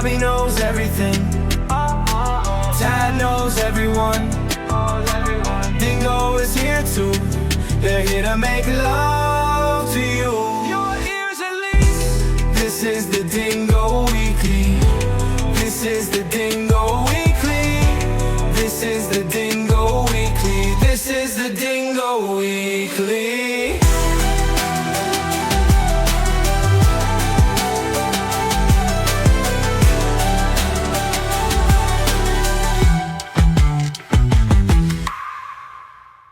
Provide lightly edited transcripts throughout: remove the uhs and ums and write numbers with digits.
Robbie knows everything. Tad knows everyone. Dingo is here too. They're here to make love to you. Your ears at least. This is the Dingo Weekly. This is the Dingo Weekly. This is the Dingo Weekly. This is the Dingo Weekly.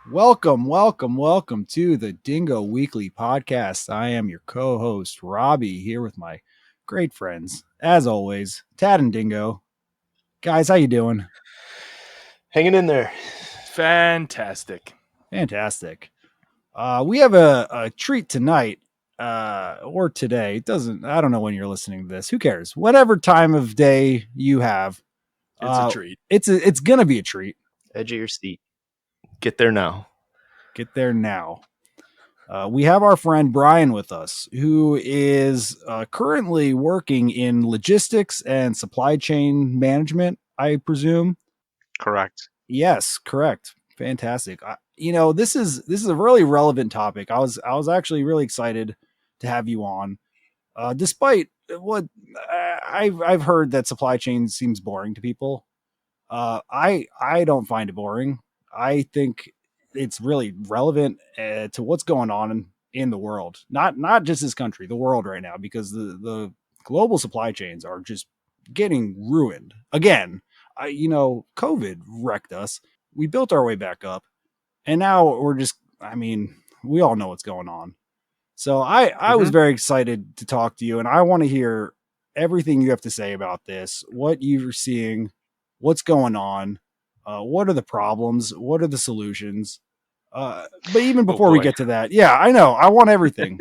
Welcome to the Dingo Weekly podcast. I am your co-host, Robbie, here with my great friends, as always, Tad and Dingo. Guys, how you doing? Hanging in there. Fantastic. Fantastic. We have a treat tonight, or today. I don't know when you're listening to this. Who cares? Whatever time of day you have. It's a treat. It's gonna be a treat. Edge of your seat. Get there now. Get there now. We have our friend Brian with us, who is currently working in logistics and supply chain management, I presume. Correct. Yes, correct. Fantastic. This is a really relevant topic. I was actually really excited to have you on, despite what I've heard that supply chain seems boring to people. I don't find it boring. I think it's really relevant to what's going on in the world, not just this country, the world right now, because the global supply chains are just getting ruined again. COVID wrecked us. We built our way back up, and now we all know what's going on. So I was very excited to talk to you, and I want to hear everything you have to say about this, what you're seeing, what's going on, what are the problems, what are the solutions. But even before we get to that, yeah, I know, I want everything.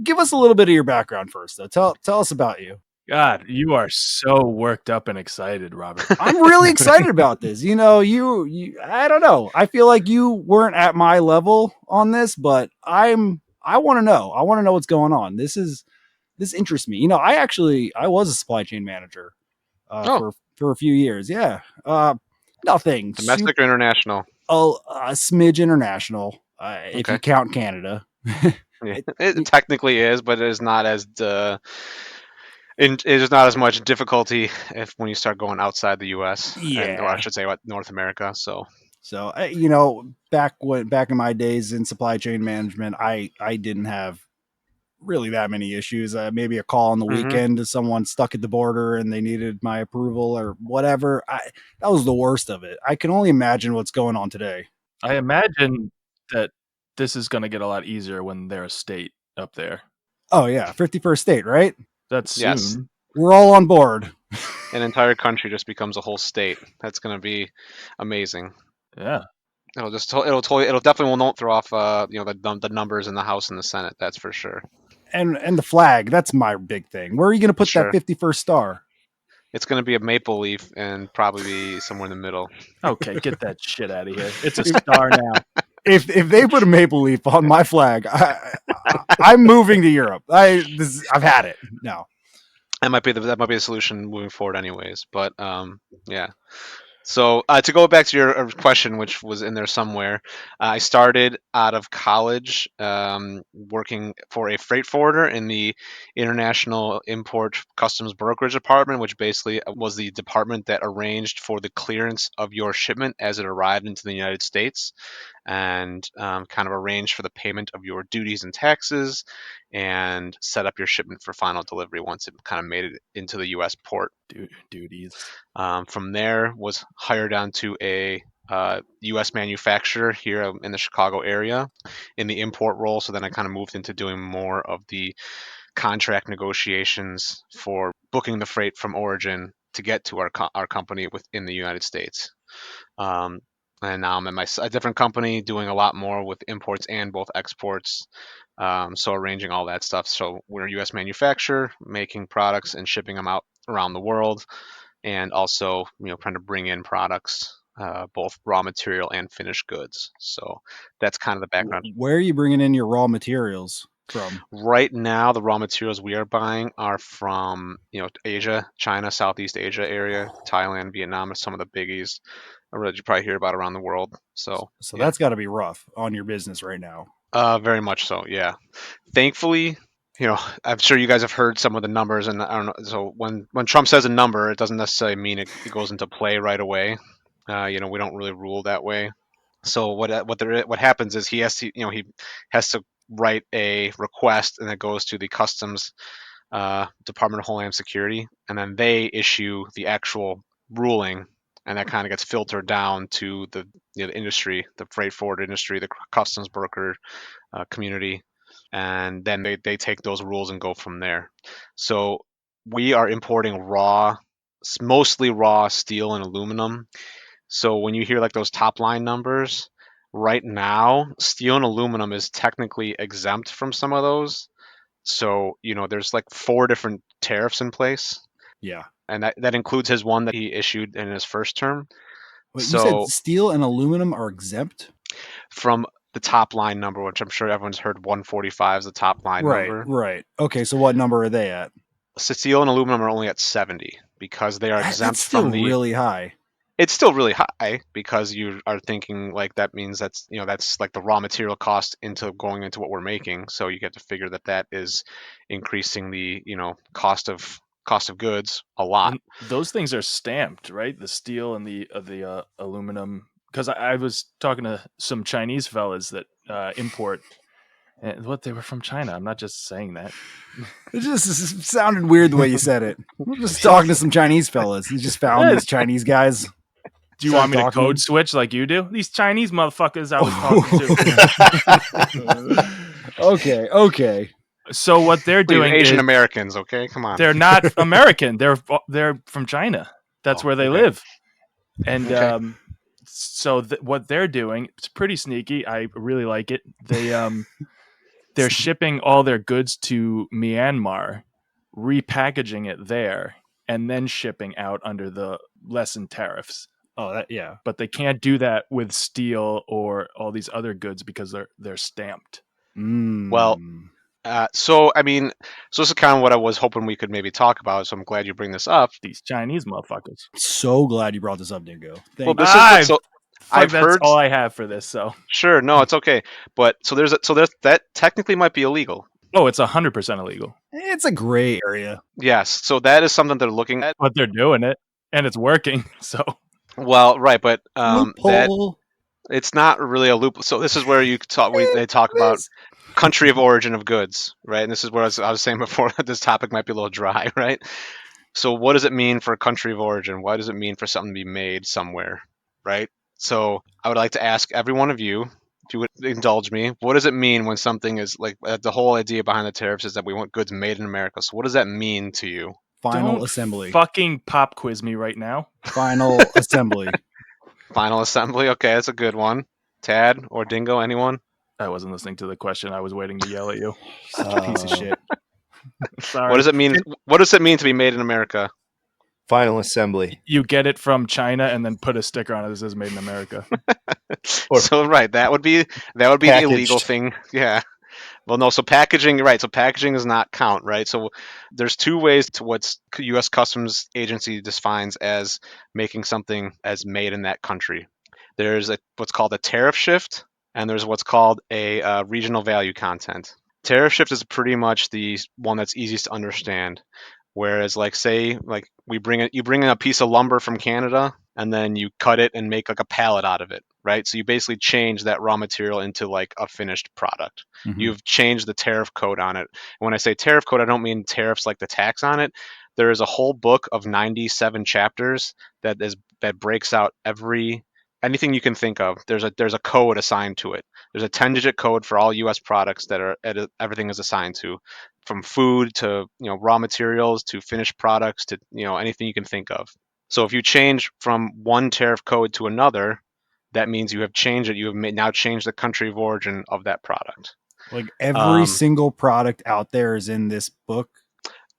Give us a little bit of your background first, though. Tell us about you. God, you are so worked up and excited, Robert. I'm really excited about this. You I don't know. I feel like you weren't at my level on this, but I want to know. I want to know what's going on. This interests me. I was a supply chain manager for a few years. Yeah. Nothing. Domestic or international? A smidge international, if you count Canada. Yeah. It technically is, but it is not as it is not as much difficulty when you start going outside the U.S. Yeah, or I should say, North America. So back in my days in supply chain management, I didn't have really that many issues. Maybe a call on the weekend to someone stuck at the border and they needed my approval or whatever. That was the worst of it. I can only imagine what's going on today. I imagine that this is going to get a lot easier when they're a state up there. Oh yeah, 51st state, right? That's soon. Yes. We're all on board. An entire country just becomes a whole state. That's going to be amazing. Yeah. It'll definitely won't throw off the numbers in the House and the Senate. That's for sure. And the flag, that's my big thing. Where are you going to put that 51st star? It's going to be a maple leaf and probably be somewhere in the middle. Okay, get that shit out of here. It's a star now. If they put a maple leaf on my flag, I'm moving to Europe. I've had it. No, that might be the solution moving forward, anyways. But yeah. So to go back to your question, which was in there somewhere, I started out of college working for a freight forwarder in the International Import Customs Brokerage Department, which basically was the department that arranged for the clearance of your shipment as it arrived into the United States, and kind of arranged for the payment of your duties and taxes, and set up your shipment for final delivery once it kind of made it into the U.S. port. Duties. From there, was hired onto a U.S. manufacturer here in the Chicago area in the import role. So then I kind of moved into doing more of the contract negotiations for booking the freight from origin to get to our company within the United States. And now I'm at a different company doing a lot more with imports and both exports. So arranging all that stuff. So we're a U.S. manufacturer, making products and shipping them out around the world, and also trying to bring in products, both raw material and finished goods. So that's kind of the background. Where are you bringing in your raw materials? from? Right now, the raw materials we are buying are from, Asia, China, Southeast Asia area, Thailand, Vietnam are some of the biggies that you probably hear about around the world. So, So yeah, that's got to be rough on your business right now. very much so. Yeah. Thankfully, I'm sure you guys have heard some of the numbers, and I don't know. So when Trump says a number, it doesn't necessarily mean it goes into play right away. We don't really rule that way. So what happens is he has to write a request, and it goes to the Customs Department of Homeland Security, and then they issue the actual ruling, and that kind of gets filtered down to the industry, the freight forward industry, the customs broker community, and then they take those rules and go from there. So we are importing mostly raw steel and aluminum. So when you hear like those top line numbers, right now, steel and aluminum is technically exempt from some of those. So, there's like 4 different tariffs in place, Yeah. and that includes his one that he issued in his first term. Wait, you said So steel and aluminum are exempt? from the top line number, which I'm sure everyone's heard, 145 is the top line Right, number. right. Okay, so what number are they at? So steel and aluminum are only at 70 because they are That's exempt still from the. really high. It's still really high because you are thinking like that means that's like the raw material cost into going into what we're making. So you get to figure that is increasing the cost of goods a lot. And those things are stamped, right? The steel and the aluminum. Because I was talking to some Chinese fellas that import, and what they were from China. I'm not just saying that. It just sounded weird the way you said it. We're just talking to some Chinese fellas. You just found these Chinese guys. Do you want me to code switch like you do? These Chinese motherfuckers I was talking to. Okay. So what they're Please, doing Asian is Americans, okay? Come on. they're not American. They're from China. That's Oh, where they okay. live. And Okay. so what they're doing, it's pretty sneaky. I really like it. They're shipping all their goods to Myanmar, repackaging it there, and then shipping out under the lessened tariffs. Oh, yeah. But they can't do that with steel or all these other goods because they're stamped. Well, so this is kind of what I was hoping we could maybe talk about. So I'm glad you bring this up. These Chinese motherfuckers. So glad you brought this up, Dingo. Well, Thank this you. is what, so I've That's heard. all I have for this. So Sure, no, it's okay. But so there's that technically might be illegal. it's 100% illegal. It's a gray area. Yes, so that is something they're looking at. But they're doing it, and it's working. So Well, right, but that Loophole. it's not really a loop. So this is where they talk about country of origin of goods, right? And this is where I was saying before that this topic might be a little dry, right? So what does it mean for country of origin? What does it mean for something to be made somewhere, right? So I would like to ask every one of you, if you would indulge me, what does it mean when something is like the whole idea behind the tariffs is that we want goods made in America? So what does that mean to you? Final don't assembly. fucking pop quiz me right now. Final assembly. Final assembly. Okay, that's a good one. Tad or Dingo, anyone? I wasn't listening to the question. I was waiting to yell at you. Such a piece of shit. Sorry. What does it mean? What does it mean to be made in America? Final assembly. You get it from China and then put a sticker on it that says "Made in America." Or So right, that would be the illegal packaged. thing. Yeah. Well, no. So packaging, right? So packaging does not count, right? So there's 2 ways to what U.S. Customs Agency defines as making something as made in that country. There's what's called a tariff shift, and there's what's called a regional value content. Tariff shift is pretty much the one that's easiest to understand. Whereas, like, say, like you bring in a piece of lumber from Canada, and then you cut it and make like a pallet out of it, right? So you basically change that raw material into like a finished product. Mhm. You've changed the tariff code on it. And when I say tariff code, I don't mean tariffs like the tax on it. There is a whole book of 97 chapters that breaks out anything you can think of. There's a code assigned to it. There's a 10-digit code for all U.S. products that everything is assigned to, from food to raw materials to finished products to anything you can think of. So if you change from one tariff code to another, that means you have changed it. You have now changed the country of origin of that product. Like every single product out there is in this book.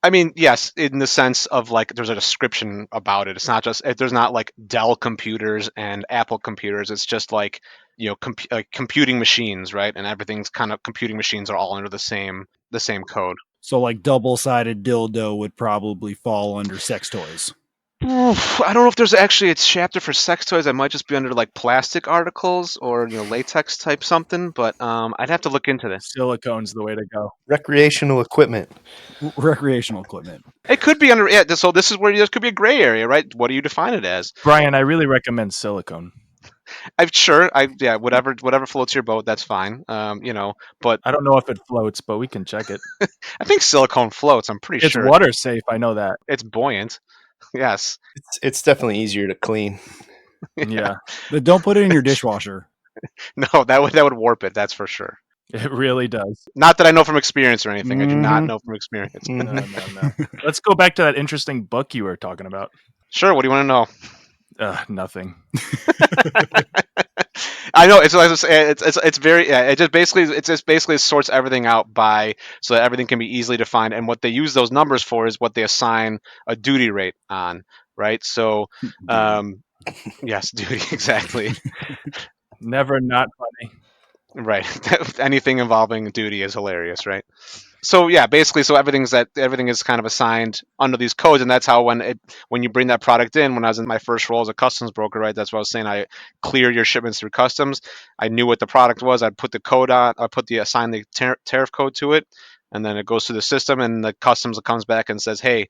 I mean, yes, in the sense of like there's a description about it. It's not just there's not like Dell computers and Apple computers. It's just like like computing machines, right? And everything's kind of computing machines are all under the same code. So like double-sided dildo would probably fall under sex toys. Oof, I don't know if there's actually a chapter for sex toys. I might just be under like plastic articles or latex type something. But I'd have to look into this. Silicone's the way to go. Recreational equipment. Recreational equipment. It could be under So this is where this could be a gray area, right? What do you define it as? Brian, I really recommend silicone. Yeah, whatever floats your boat, that's fine. But I don't know if it floats, but we can check it. I think silicone floats. I'm pretty It's sure water safe. I know that. it's buoyant. Yes. It's definitely easier to clean. Yeah, But don't put it in your dishwasher. No, that would warp it. That's for sure. it really does. Not that I know from experience or anything. I do not Mhm. know from experience. No, no. Let's go back to that interesting book you were talking about. Sure. What do you want to know? Nothing. I know it's very it just basically sorts everything out by so that everything can be easily defined, and what they use those numbers for is what they assign a duty rate on, right? So yes, duty exactly. Never not funny. Right. Anything involving duty is hilarious, right? So yeah, basically, so everything is kind of assigned under these codes, and that's how when you bring that product in. When I was in my first role as a customs broker, right, that's what I was saying. I clear your shipments through customs. I knew what the product was. I'd put the code on. I assign the tariff code to it, and then it goes through the system, and the customs comes back and says, hey,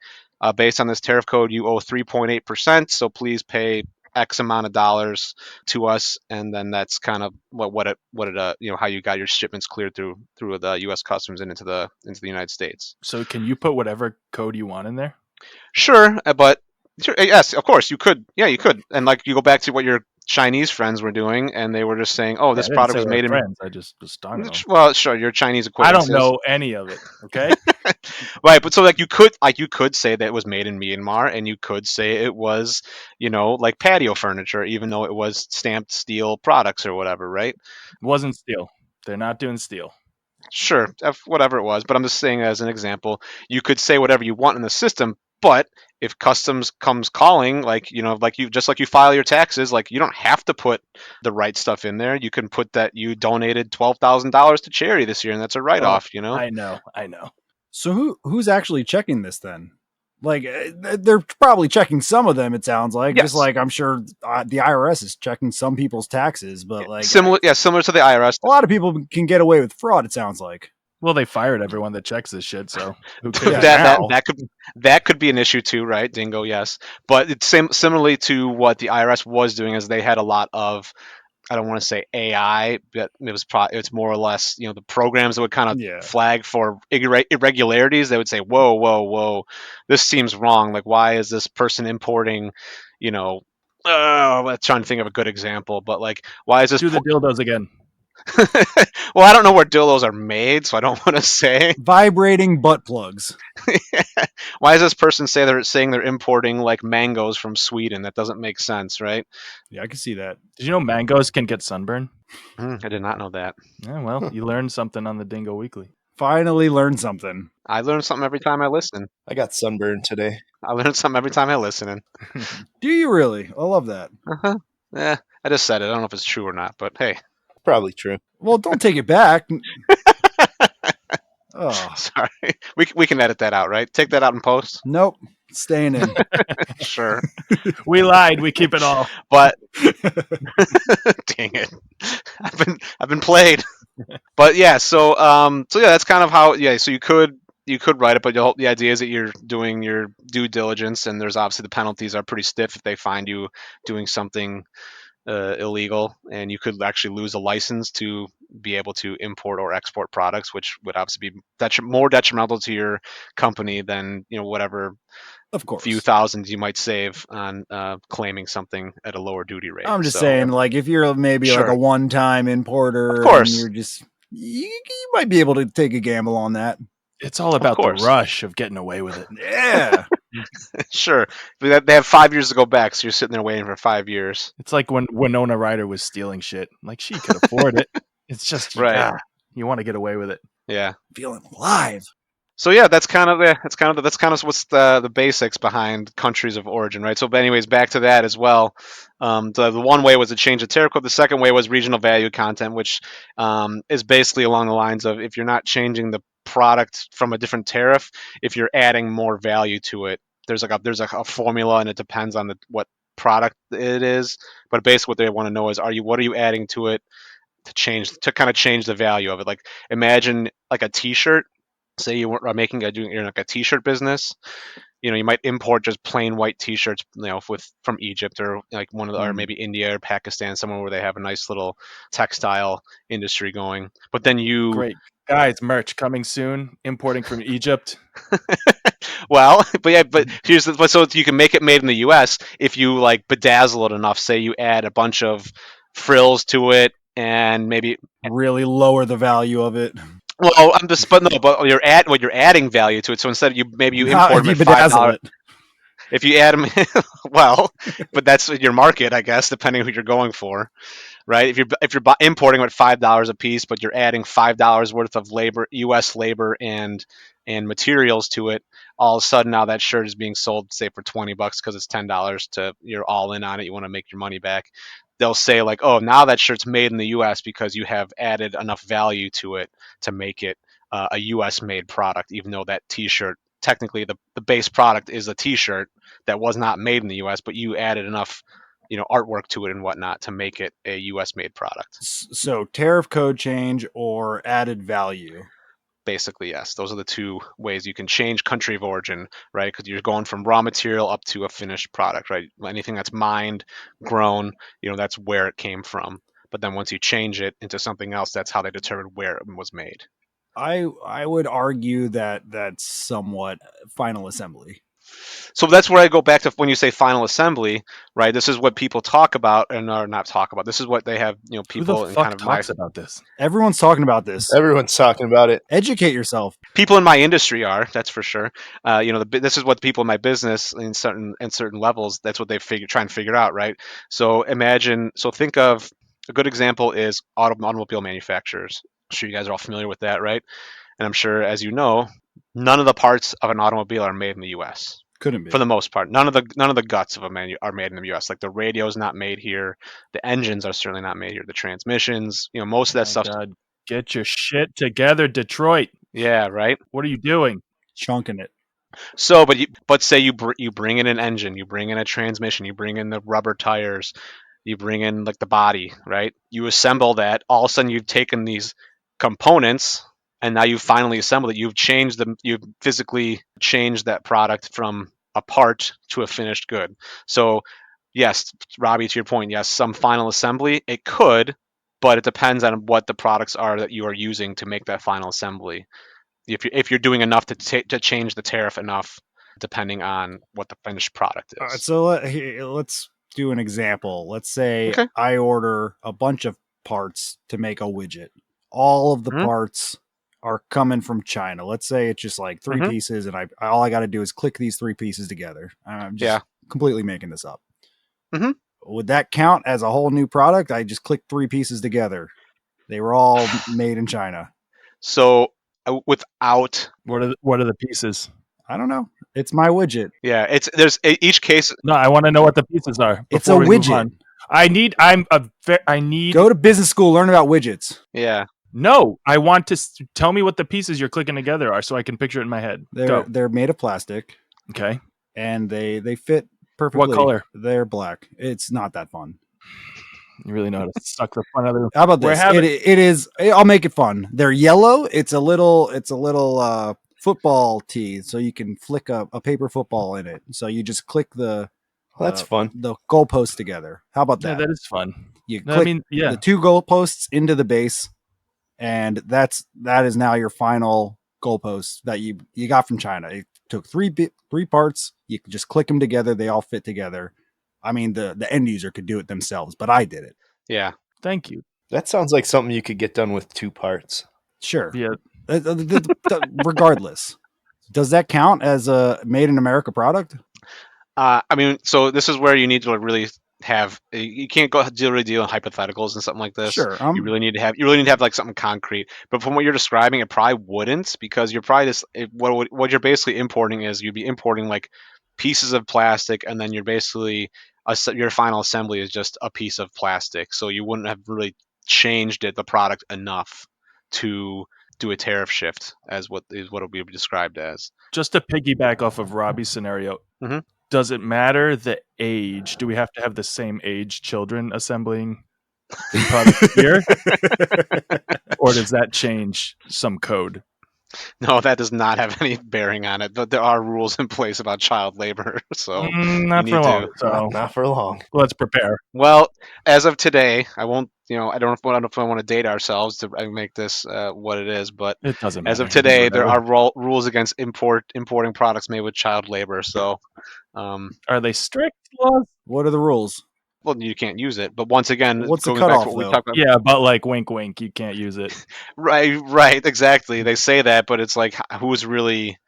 based on this tariff code, you owe 3.8%. So please pay X amount of dollars to us, and then that's kind of how you got your shipments cleared through the U.S. Customs and into the United States. So can you put whatever code you want in there? Sure, but yes, of course you could. Yeah, you could, and like you go back to what your Chinese friends were doing, and they were just saying, "Oh, Yeah, this I didn't product say was we're made in." friends. I just was talking to them. Well, sure, your Chinese I acquaintances. don't know any of it. Okay. Right, but so like you could say that it was made in Myanmar, and you could say it was like patio furniture, even though it was stamped steel products or whatever, right? Wasn't steel. They're not doing steel. Sure, whatever it was, but I'm just saying as an example, you could say whatever you want in the system, but if customs comes calling, like like you file your taxes, like you don't have to put the right stuff in there. You can put that you donated $12,000 to charity this year, and that's a write-off. I know. So who's actually checking this then? Like they're probably checking some of them. It sounds like Yes. just like I'm sure the IRS is checking some people's taxes, but like similar to the IRS. a lot of people can get away with fraud. It sounds like. Well, they fired everyone that checks this shit, so who cares? Yeah, that could be an issue too, right, Dingo? Yes, but it's similarly to what the IRS was doing, is they had a lot of, I don't want to say AI, but it's more or less the programs that would kind of Yeah. flag for irregularities. They would say, whoa, whoa, whoa, this seems wrong. Like, why is this person importing? I'm trying to think of a good example, but like, why is this? Do the dildos again. Well, I don't know where dildos are made, so I don't want to say. Vibrating butt plugs. Why does this person saying they're importing like mangoes from Sweden? That doesn't make sense, right? Yeah, I can see that. Did you know mangoes can get sunburn? I did not know that. Yeah, well, you learned something on the Dingo Weekly. Finally learned something. I learn something every time I listen. I got sunburned today. I learn something every time I listen. Do you really? I love that. Uh-huh. Yeah, I just said it. I don't know if it's true or not, but hey. Probably true. Well, don't take it back. Oh, Sorry. We can edit that out, right? Take that out in post. nope. Staying in. Sure. We lied. We keep it all. But dang it. I've been played. But yeah, so yeah, that's kind of how so you could write it, but the idea is that you're doing your due diligence, and there's obviously the penalties are pretty stiff if they find you doing something illegal, and you could actually lose a license to be able to import or export products, which would obviously be more detrimental to your company than whatever Of course. few thousands you might save on claiming something at a lower duty rate. I'm just saying, like, if you're maybe like Sure. a one-time importer, Of course. and you're just you might be able to take a gamble on that. It's all about the course. rush of getting away with it. Yeah. Sure, but they have 5 years to go back, so you're sitting there waiting for 5 years. It's like when Winona Ryder was stealing shit. Like, she could afford it. It's just Right. you want to get away with it. Yeah. Feeling alive. So yeah, that's kind of what's the basics behind countries of origin, right? So, but anyways, back to that as well. The one way was to change the tariff code. The second way was regional value content, which is basically along the lines of if you're not changing the product from a different tariff, if you're adding more value to it, there's a formula, and it depends on what product it is. But basically, what they want to know is, what are you adding to it to kind of change the value of it? Like, imagine like a T-shirt. Say you are you're like a T-shirt business. You might import just plain white T-shirts, from Egypt, or like or maybe India or Pakistan, somewhere where they have a nice little textile industry going. But then Great. Guys, merch coming soon, importing from Egypt. well, but so you can make it made in the U.S. if you like bedazzle it enough. Say you add a bunch of frills to it, and maybe Really lower the value of it. well, I'm just but no, but you're adding value to it. So instead, you Not import if them you at $5. bedazzle it. If you add them, well, but that's your market, I guess, depending who you're going for, right? If you're importing at $5 a piece, but you're adding $5 worth of labor, U.S. labor and materials to it, all of a sudden now that shirt is being sold, say for $20 because it's $10 to you're all in on it. You want to make your money back. They'll say like, oh, now that shirt's made in the U.S. because you have added enough value to it to make it a U.S. made product, even though that T-shirt technically the base product is a T-shirt that was not made in the U.S., but you added enough, artwork to it and whatnot to make it a U.S. made product. So tariff code change or added value. Basically, yes. Those are the two ways you can change country of origin, right? Because you're going from raw material up to a finished product, right? Anything that's mined, grown, that's where it came from. But then once you change it into something else, that's how they determine where it was made. I would argue that that's somewhat final assembly. So that's where I go back to when you say final assembly, right? This is what people talk about and are not talk about. This is what they have, Who the people in fuck kind of my talks about this? Everyone's talking about this. Everyone's talking about it. Educate yourself. people in my industry are. That's for sure. This is what the people in my business in certain levels. That's what they try and figure out, right? So think of a good example is automobile manufacturers. I'm sure you guys are all familiar with that, right? And I'm sure, as you know, none of the parts of an automobile are made in the U.S. Couldn't be. For the most part, none of the guts of a menu are made in the U.S. Like the radio is not made here, the engines are certainly not made here, the transmissions, most of that stuff. God, get your shit together, Detroit. Yeah, right. What are you doing? Chunking it. So, but say you bring in an engine, you bring in a transmission, you bring in the rubber tires, you bring in like the body, right? You assemble that. All of a sudden, you've taken these components, and now you've finally assembled it. You've changed them. You've physically changed that product from a part to a finished good. So, yes, Robbie, to your point, yes, some final assembly it could, but it depends on what the products are that you are using to make that final assembly. If you're doing enough to change the tariff enough, depending on what the finished product All right, is. so let's do an example. Let's say Okay. I order a bunch of parts to make a widget. All of the Mhm. parts are coming from China. Let's say it's just like 3 Mhm. pieces, and all I got to do is click these 3 pieces together. I'm just Yeah. completely making this up. Mhm. Would that count as a whole new product? I just clicked 3 pieces together. They were all made in China. So without, What are the pieces? I don't know. It's my widget. yeah, there's each case. No, I want to know what the pieces are It's a before we move widget. on. I need Go to business school, learn about widgets. Yeah. No, I want to tell me what the pieces you're clicking together are so I can picture it in my head. Go. They're made of plastic Okay. and they fit perfectly. What color? They're black. It's not that fun. You really know how to suck the fun out of them. How about this? It is. I'll make it fun. They're yellow. It's a little football tee, so you can flick a paper football in it. So you just click the Well, that's fun. the goalposts together. How about Yeah, that? that is fun. You No, click I mean, yeah. the 2 goalposts into the base, and that is now your final goalpost that you got from China. It took 3 parts. You can just click them together. They all fit together. I mean, the end user could do it themselves, but I did it. Yeah. Thank you. That sounds like something you could get done with 2 parts. Sure. Yeah. Regardless, does that count as a made in America product? I mean, so this is where you need to really you can't go really deal in hypotheticals and something like this. Sure. You really need to have like something concrete. But from what you're describing, it probably wouldn't, because you're probably what you're basically importing is you'd be importing like pieces of plastic, and then you're basically your final assembly is just a piece of plastic. So you wouldn't have really changed the product enough to do a tariff shift, as what it would be described as. Just to piggyback off of Robbie's scenario, Mhm. does it matter the age? Do we have to have the same age children assembling the product here? Or does that change some code? No, that does not have any bearing on it. But there are rules in place about child labor, so Not you for need long. to. So Not for long. let's prepare. Well, as of today, I won't. I don't know if I want to date ourselves to make this what it is, but It doesn't matter. as of today, You never there know. are rules against importing products made with child labor. So, Are they strict laws? What are the rules? well, you can't use it. But once again, What's the going back to cutoff, what we though? talked about, Yeah, but like wink, wink. You can't use it. right, exactly. They say that, but it's like who's really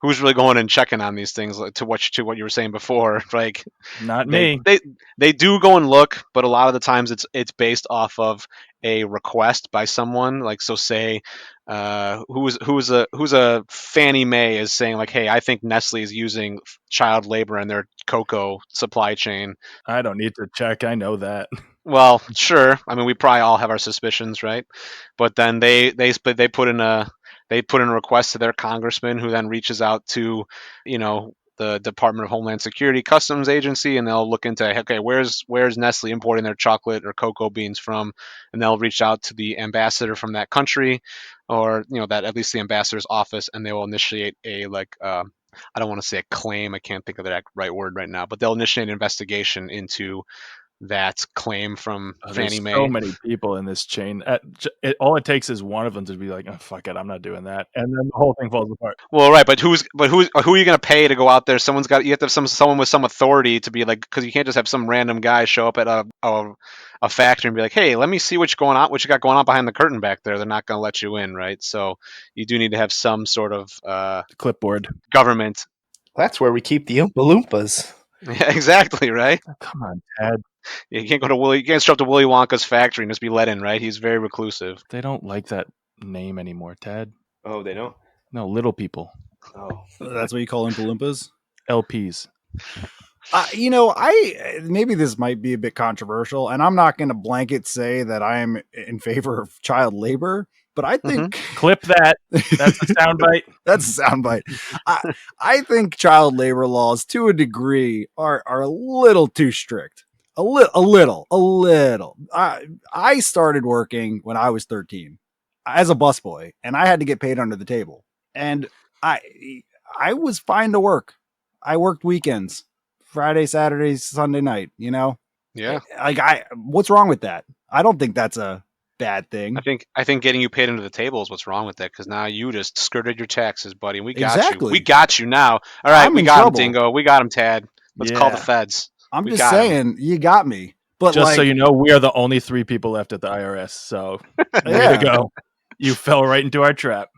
going and checking on these things, like, to what you were saying before. Like Not they me. they do go and look, but a lot of the times it's based off of a request by someone. Like, so say who's a Fannie Mae is saying like, hey, I think Nestle is using child labor in their cocoa supply chain. I don't need to check. I know that. Well, sure. I mean, we probably all have our suspicions, right? But then they put in a request to their congressman, who then reaches out to, the Department of Homeland Security Customs Agency, and they'll look into, okay, where's Nestle importing their chocolate or cocoa beans from, and they'll reach out to the ambassador from that country, or that at least the ambassador's office, and they will initiate a I don't want to say a claim. I can't think of the right word right now, but they'll initiate an investigation into that claim from Fannie There's Mae. so many people in this chain. All it takes is one of them to be like, oh, fuck it, I'm not doing that. And then the whole thing falls apart. Well, right, but who are you going to pay to go out there? You have to have someone with some authority to be like, because you can't just have some random guy show up at a factory and be like, hey, let me see what you got going on behind the curtain back there. They're not going to let you in, right? So you do need to have some sort of Clipboard. government. That's where we keep the Oompa Loompas. Yeah, exactly, right? Oh, come on, Ted. You can't you can't show up to Willy Wonka's factory and just be let in, right? He's very reclusive. They don't like that name anymore, Ted. Oh, they don't? No, little people. Oh. That's what you call Oompa Loompas? LPs. Maybe this might be a bit controversial, and I'm not going to blanket say that I am in favor of child labor, but I think Clip that. That's a soundbite. that's a soundbite. I think child labor laws, to a degree, are a little too strict. A little. I started working when I was 13 as a busboy, and I had to get paid under the table. And I was fine to work. I worked weekends, Friday, Saturday, Sunday night. Yeah. What's wrong with that? I don't think that's a bad thing. I think getting you paid under the table is what's wrong with that, because now you just skirted your taxes, buddy. We got Exactly. you. We got you now. All right, I'm we in got trouble. him, Dingo. We got him, Tad. Let's call the Yeah. feds. I'm We just got saying, you got me. But Just so you know, we are the only 3 people left at the IRS. So way Yeah. to go. You fell right into our trap.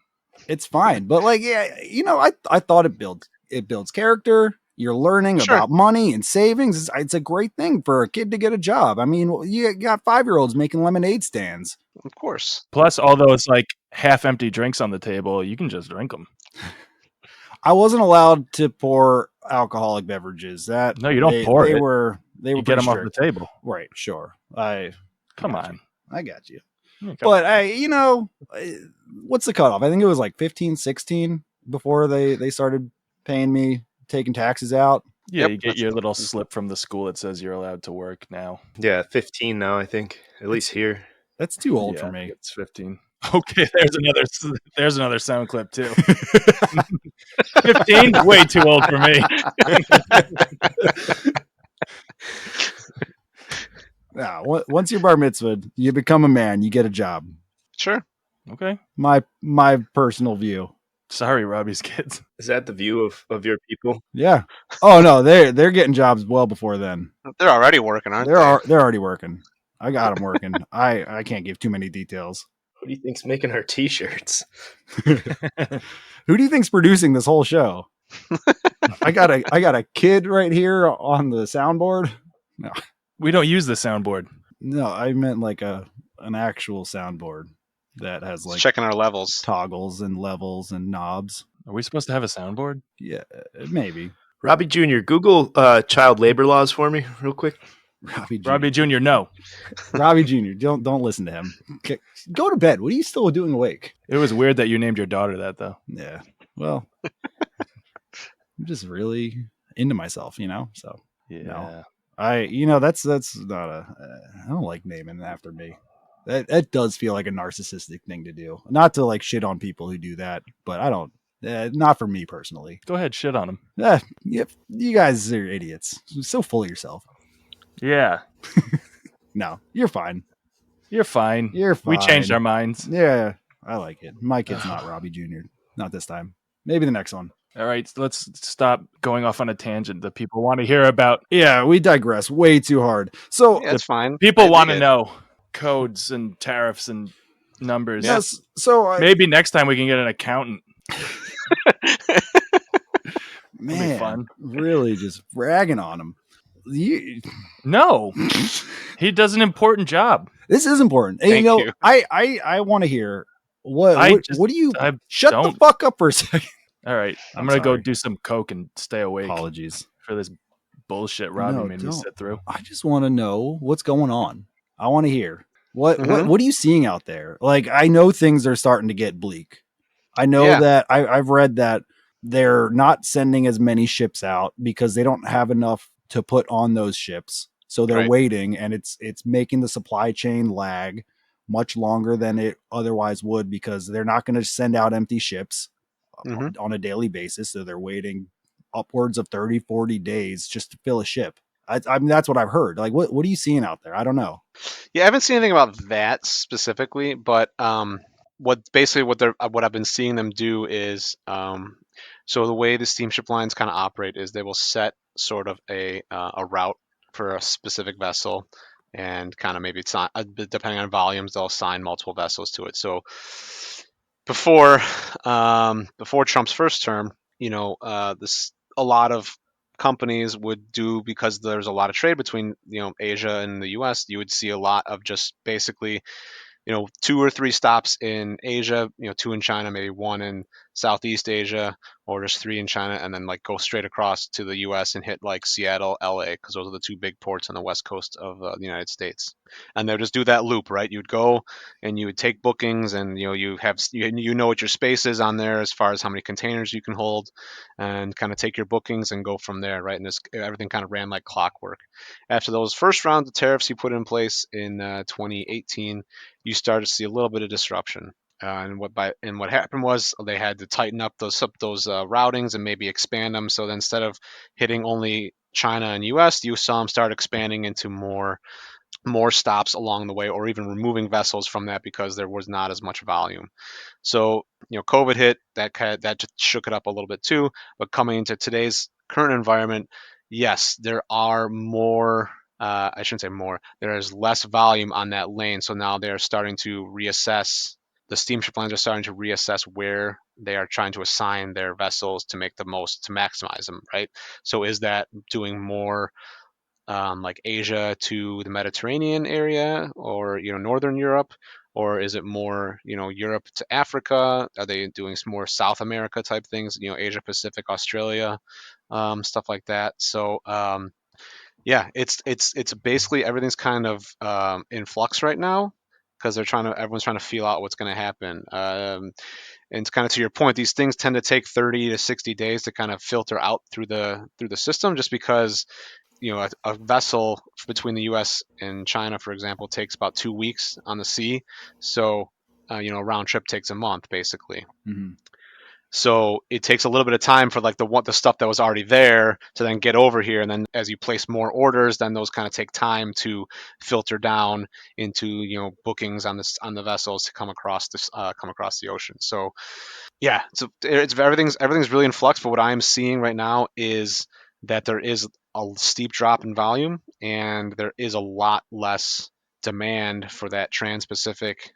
it's fine. But I thought it builds character. You're learning Sure. about money and savings. It's a great thing for a kid to get a job. I mean, you got 5-year-olds making lemonade stands. Of course. Plus, although it's like half-empty drinks on the table, you can just drink them. I wasn't allowed to pour alcoholic beverages. No, you don't pour they it. Were You get pretty them off strict. the table. Right? Sure. Come on. I got you. Okay. But what's the cutoff? I think it was like 15, 16 before they started paying me, taking taxes out. Yeah, Yep, you get your little slip from the school that says you're allowed to work now. Yeah, 15 now, I think. At least here. That's too old Yeah, for I think me. It's 15. Okay, there's another sound clip too. 15, way too old for me. Now, once you're bar mitzvahed, you become a man. You get a job. Sure. Okay. My personal view. Sorry, Robbie's kids. Is that the view of your people? Yeah. Oh no, they're getting jobs well before then. They're already working, aren't they? They're already working. I got them working. I can't give too many details. Who do you think's making our t-shirts? Who do you think's producing this whole show? I got a kid right here on the soundboard. No. We don't use the soundboard. No, I meant like an actual soundboard that has It's like checking our levels. toggles and levels and knobs. Are we supposed to have a soundboard? Yeah, maybe. Robbie Jr., Google child labor laws for me real quick. Robbie Jr. Robbie Jr., no. Robbie Jr. Don't listen to him. Okay, go to bed. What are you still doing awake? It was weird that you named your daughter that, though. Yeah. Well, I'm just really into myself, So Yeah. that's not I don't like naming after me. That does feel like a narcissistic thing to do. Not to like shit on people who do that, but I don't. Not for me personally. Go ahead, shit on him. Yep, you guys are idiots. You're so full of yourself. Yeah. No, you're fine. You're fine. You're fine. We changed our minds. Yeah, I like it. My kid's not Robbie Jr. Not this time. Maybe the next one. All right, let's stop going off on a tangent that people want to hear about. Yeah, we digress way too hard. So Yeah, that's fine. People I want dig to it. know codes and tariffs and numbers. yes, so Maybe next time we can get an accountant. man, fun. really just bragging on him. No, he does an important job. This is important. And, Thank you. I want to hear what do you I shut the don't. fuck up for a second. All right, I'm I'm gonna go sorry. do some coke and stay awake Apologies. for this bullshit Robbie No, made me don't. sit through. I just want to know what's going on. I want to hear what Mhm. what are you seeing out there? Like, I know things are starting to get bleak. I know Yeah. that I've read that they're not sending as many ships out because they don't have enough to put on those ships. So they're Right. waiting, and it's making the supply chain lag much longer than it otherwise would, because they're not going to send out empty ships Mhm. on a daily basis. So they're waiting upwards of 30, 40 days just to fill a ship. I mean, that's what I've heard. Like, what are you seeing out there? I don't know. Yeah, I haven't seen anything about that specifically, but what I've been seeing them do is so the way the steamship lines kind of operate is they will set sort of a route for a specific vessel, and kind of maybe it's not depending on volumes, they'll assign multiple vessels to it. So before before Trump's first term, this a lot of companies would do, because there's a lot of trade between Asia and the U.S. You would see a lot of just basically 2 or 3 stops in Asia, 2 in China, maybe 1 in Southeast Asia, or just 3 in China, and then like go straight across to the U.S. and hit like Seattle, LA, because those are the 2 big ports on the west coast of the United States. And they'll just do that loop, right? You'd go and you would take bookings, and you know what your space is on there as far as how many containers you can hold, and kind of take your bookings and go from there, right? And everything kind of ran like clockwork. After those first rounds of tariffs you put in place in 2018, you started to see a little bit of disruption. And what happened was they had to tighten up those routings and maybe expand them. So then instead of hitting only China and U.S., you saw them start expanding into more stops along the way, or even removing vessels from that because there was not as much volume. So COVID hit, that just shook it up a little bit too. But coming into today's current environment, yes, there are more. I shouldn't say more. There is less volume on that lane, so now they're starting to reassess. The steamship lines are starting to reassess where they are trying to assign their vessels to make the most, to maximize them, right? So is that doing more like Asia to the Mediterranean area, or Northern Europe, or is it more Europe to Africa? Are they doing some more South America type things? Asia Pacific, Australia, stuff like that. So yeah, it's basically everything's kind of in flux right now, because everyone's trying to feel out what's going to happen. And it's kind of to your point, these things tend to take 30 to 60 days to kind of filter out through the system, just because a vessel between the U.S. and China, for example, takes about 2 weeks on the sea. So a round trip takes a month basically. Mm-hmm. So it takes a little bit of time for like the stuff that was already there to then get over here, and then as you place more orders, then those kind of take time to filter down into bookings on the vessels to come across the ocean. So yeah, it's everything's really in flux. But what I am seeing right now is that there is a steep drop in volume, and there is a lot less demand for those trans-Pacific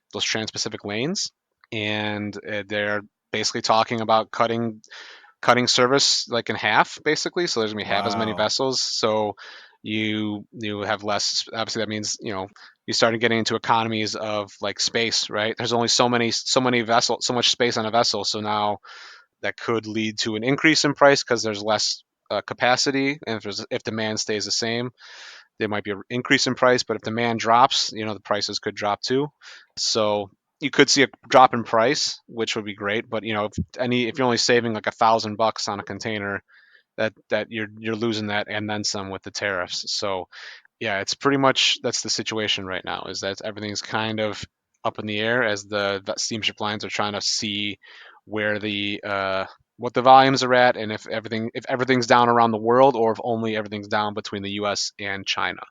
lanes, and they're basically talking about cutting service like in half, basically. So there's gonna be half as many Wow. vessels. So you have less. Obviously, that means you started getting into economies of like space, right? There's only so many vessels, so much space on a vessel. So now that could lead to an increase in price because there's less capacity, and if demand stays the same, there might be an increase in price. But if demand drops, the prices could drop too. So you could see a drop in price, which would be great. But if you're only saving like $1,000 on a container, that you're losing that and then some with the tariffs. So yeah, it's pretty much that's the situation right now. Is that everything's kind of up in the air as the steamship lines are trying to see where the what the volumes are at, and if everything's down around the world, or if only everything's down between the U.S. and China.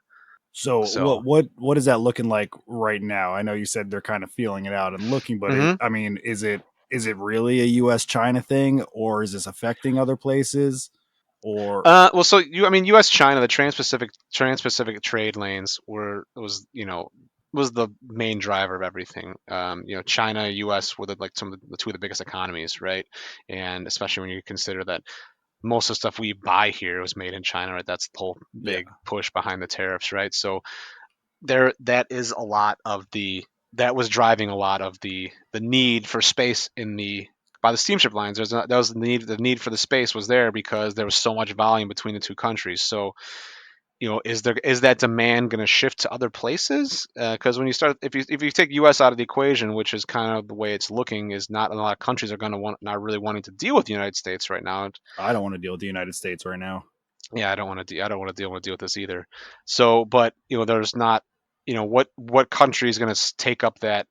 So So what is that looking like right now? I know you said they're kind of feeling it out and looking, but Mhm. I mean, is it really a U.S. China thing, or is this affecting other places? Or well, so I mean, U.S. China, the Trans-Pacific trade lanes was the main driver of everything. China, U.S. were like some of the two of the biggest economies, right? And especially when you consider that most of the stuff we buy here was made in China, right? That's the whole big push behind the tariffs, right? So that was driving a lot of the need for space by the steamship lines. That was the need for the space was there because there was so much volume between the two countries. So is that demand going to shift to other places? Because when you start, if you take U.S. out of the equation, which is kind of the way it's looking, is not a lot of countries are going to not really wanting to deal with the United States right now. I don't want to deal with the United States right now. Yeah, I don't want to deal with this either. So, but there's not, what country is going to take up that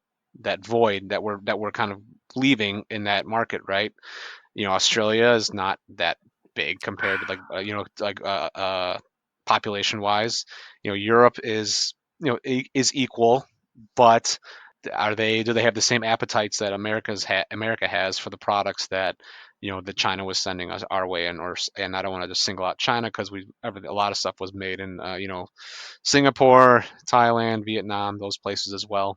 void that we're kind of leaving in that market, right? Australia is not that big compared to population wise. Europe is is equal, but do they have the same appetites that America has for the products that that China was sending us our way? And I don't want to just single out China because a lot of stuff was made in Singapore, Thailand, Vietnam, those places as well.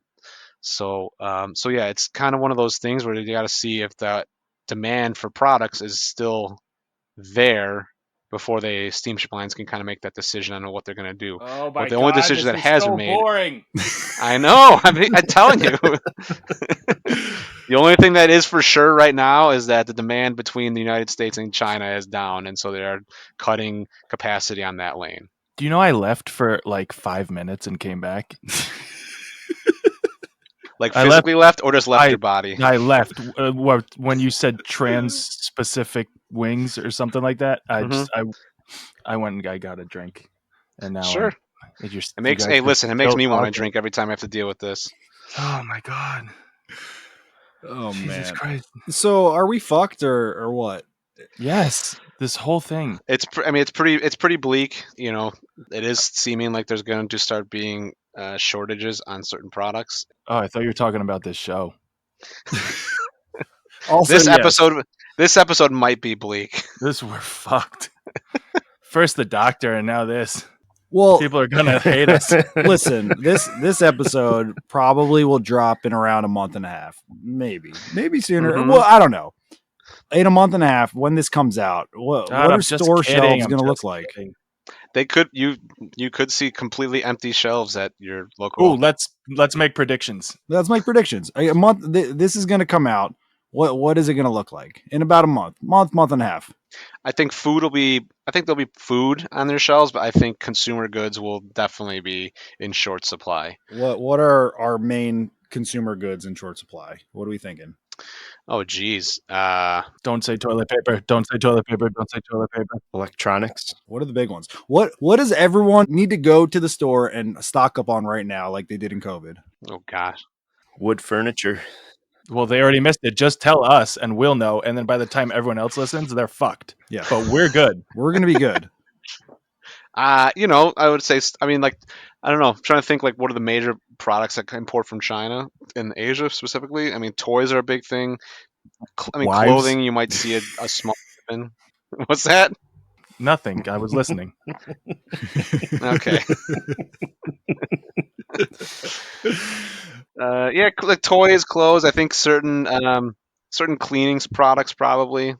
So yeah, it's kind of one of those things where you got to see if that demand for products is still there before the steamship lines can kind of make that decision on what they're going to do. Oh But my the only god, decision this that is has so been made, boring. I know, I'm telling you, the only thing that is for sure right now is that the demand between the United States and China is down, and so they are cutting capacity on that lane. Do you know I left for like 5 minutes and came back? Like I physically left or just left your body? I left when you said trans-specific wings or something like that. I went and I got a drink, and now Sure. you Hey, guys are listen, it makes still me want to talking. drink every time I have to deal with this. Oh my god! Oh Jesus man. Christ! So are we fucked or what? Yes, this whole thing. I mean, it's pretty bleak. It is seeming like there's going to start being shortages on certain products. Oh, I thought you were talking about this show. Also, This yes. episode might be bleak. We're fucked. First the doctor, and now this. Well, People are gonna hate us. listen, this episode probably will drop in around a month and a half, maybe sooner. Mhm. Well, I don't know. In a month and a half, when this comes out, what God, are I'm just store kidding, shelves I'm going to look just like? kidding. They could you could see completely empty shelves at your Ooh, local. let's make predictions. Let's make predictions. A month. This is going to come out. What is it going to look like in about a month and a half? I think there'll be food on their shelves, but I think consumer goods will definitely be in short supply. What are our main consumer goods in short supply? What are we thinking? Oh geez. Don't say toilet paper. Don't say toilet paper. Don't say toilet paper. Electronics. What are the big ones? What does everyone need to go to the store and stock up on right now, like they did in COVID? Oh gosh. Wood furniture. Well, they already missed it. Just tell us, and we'll know. And then by the time everyone else listens, they're fucked. Yeah, But we're good. we're gonna be good. I would say, I mean, like, I don't know. I'm trying to think, like, what are the major products that import from China in Asia specifically? I mean, toys are a big thing. Wives? Clothing, you might see a small. What's that? Nothing. I was listening. Okay. Yeah, like toys, clothes. I think certain cleanings products probably,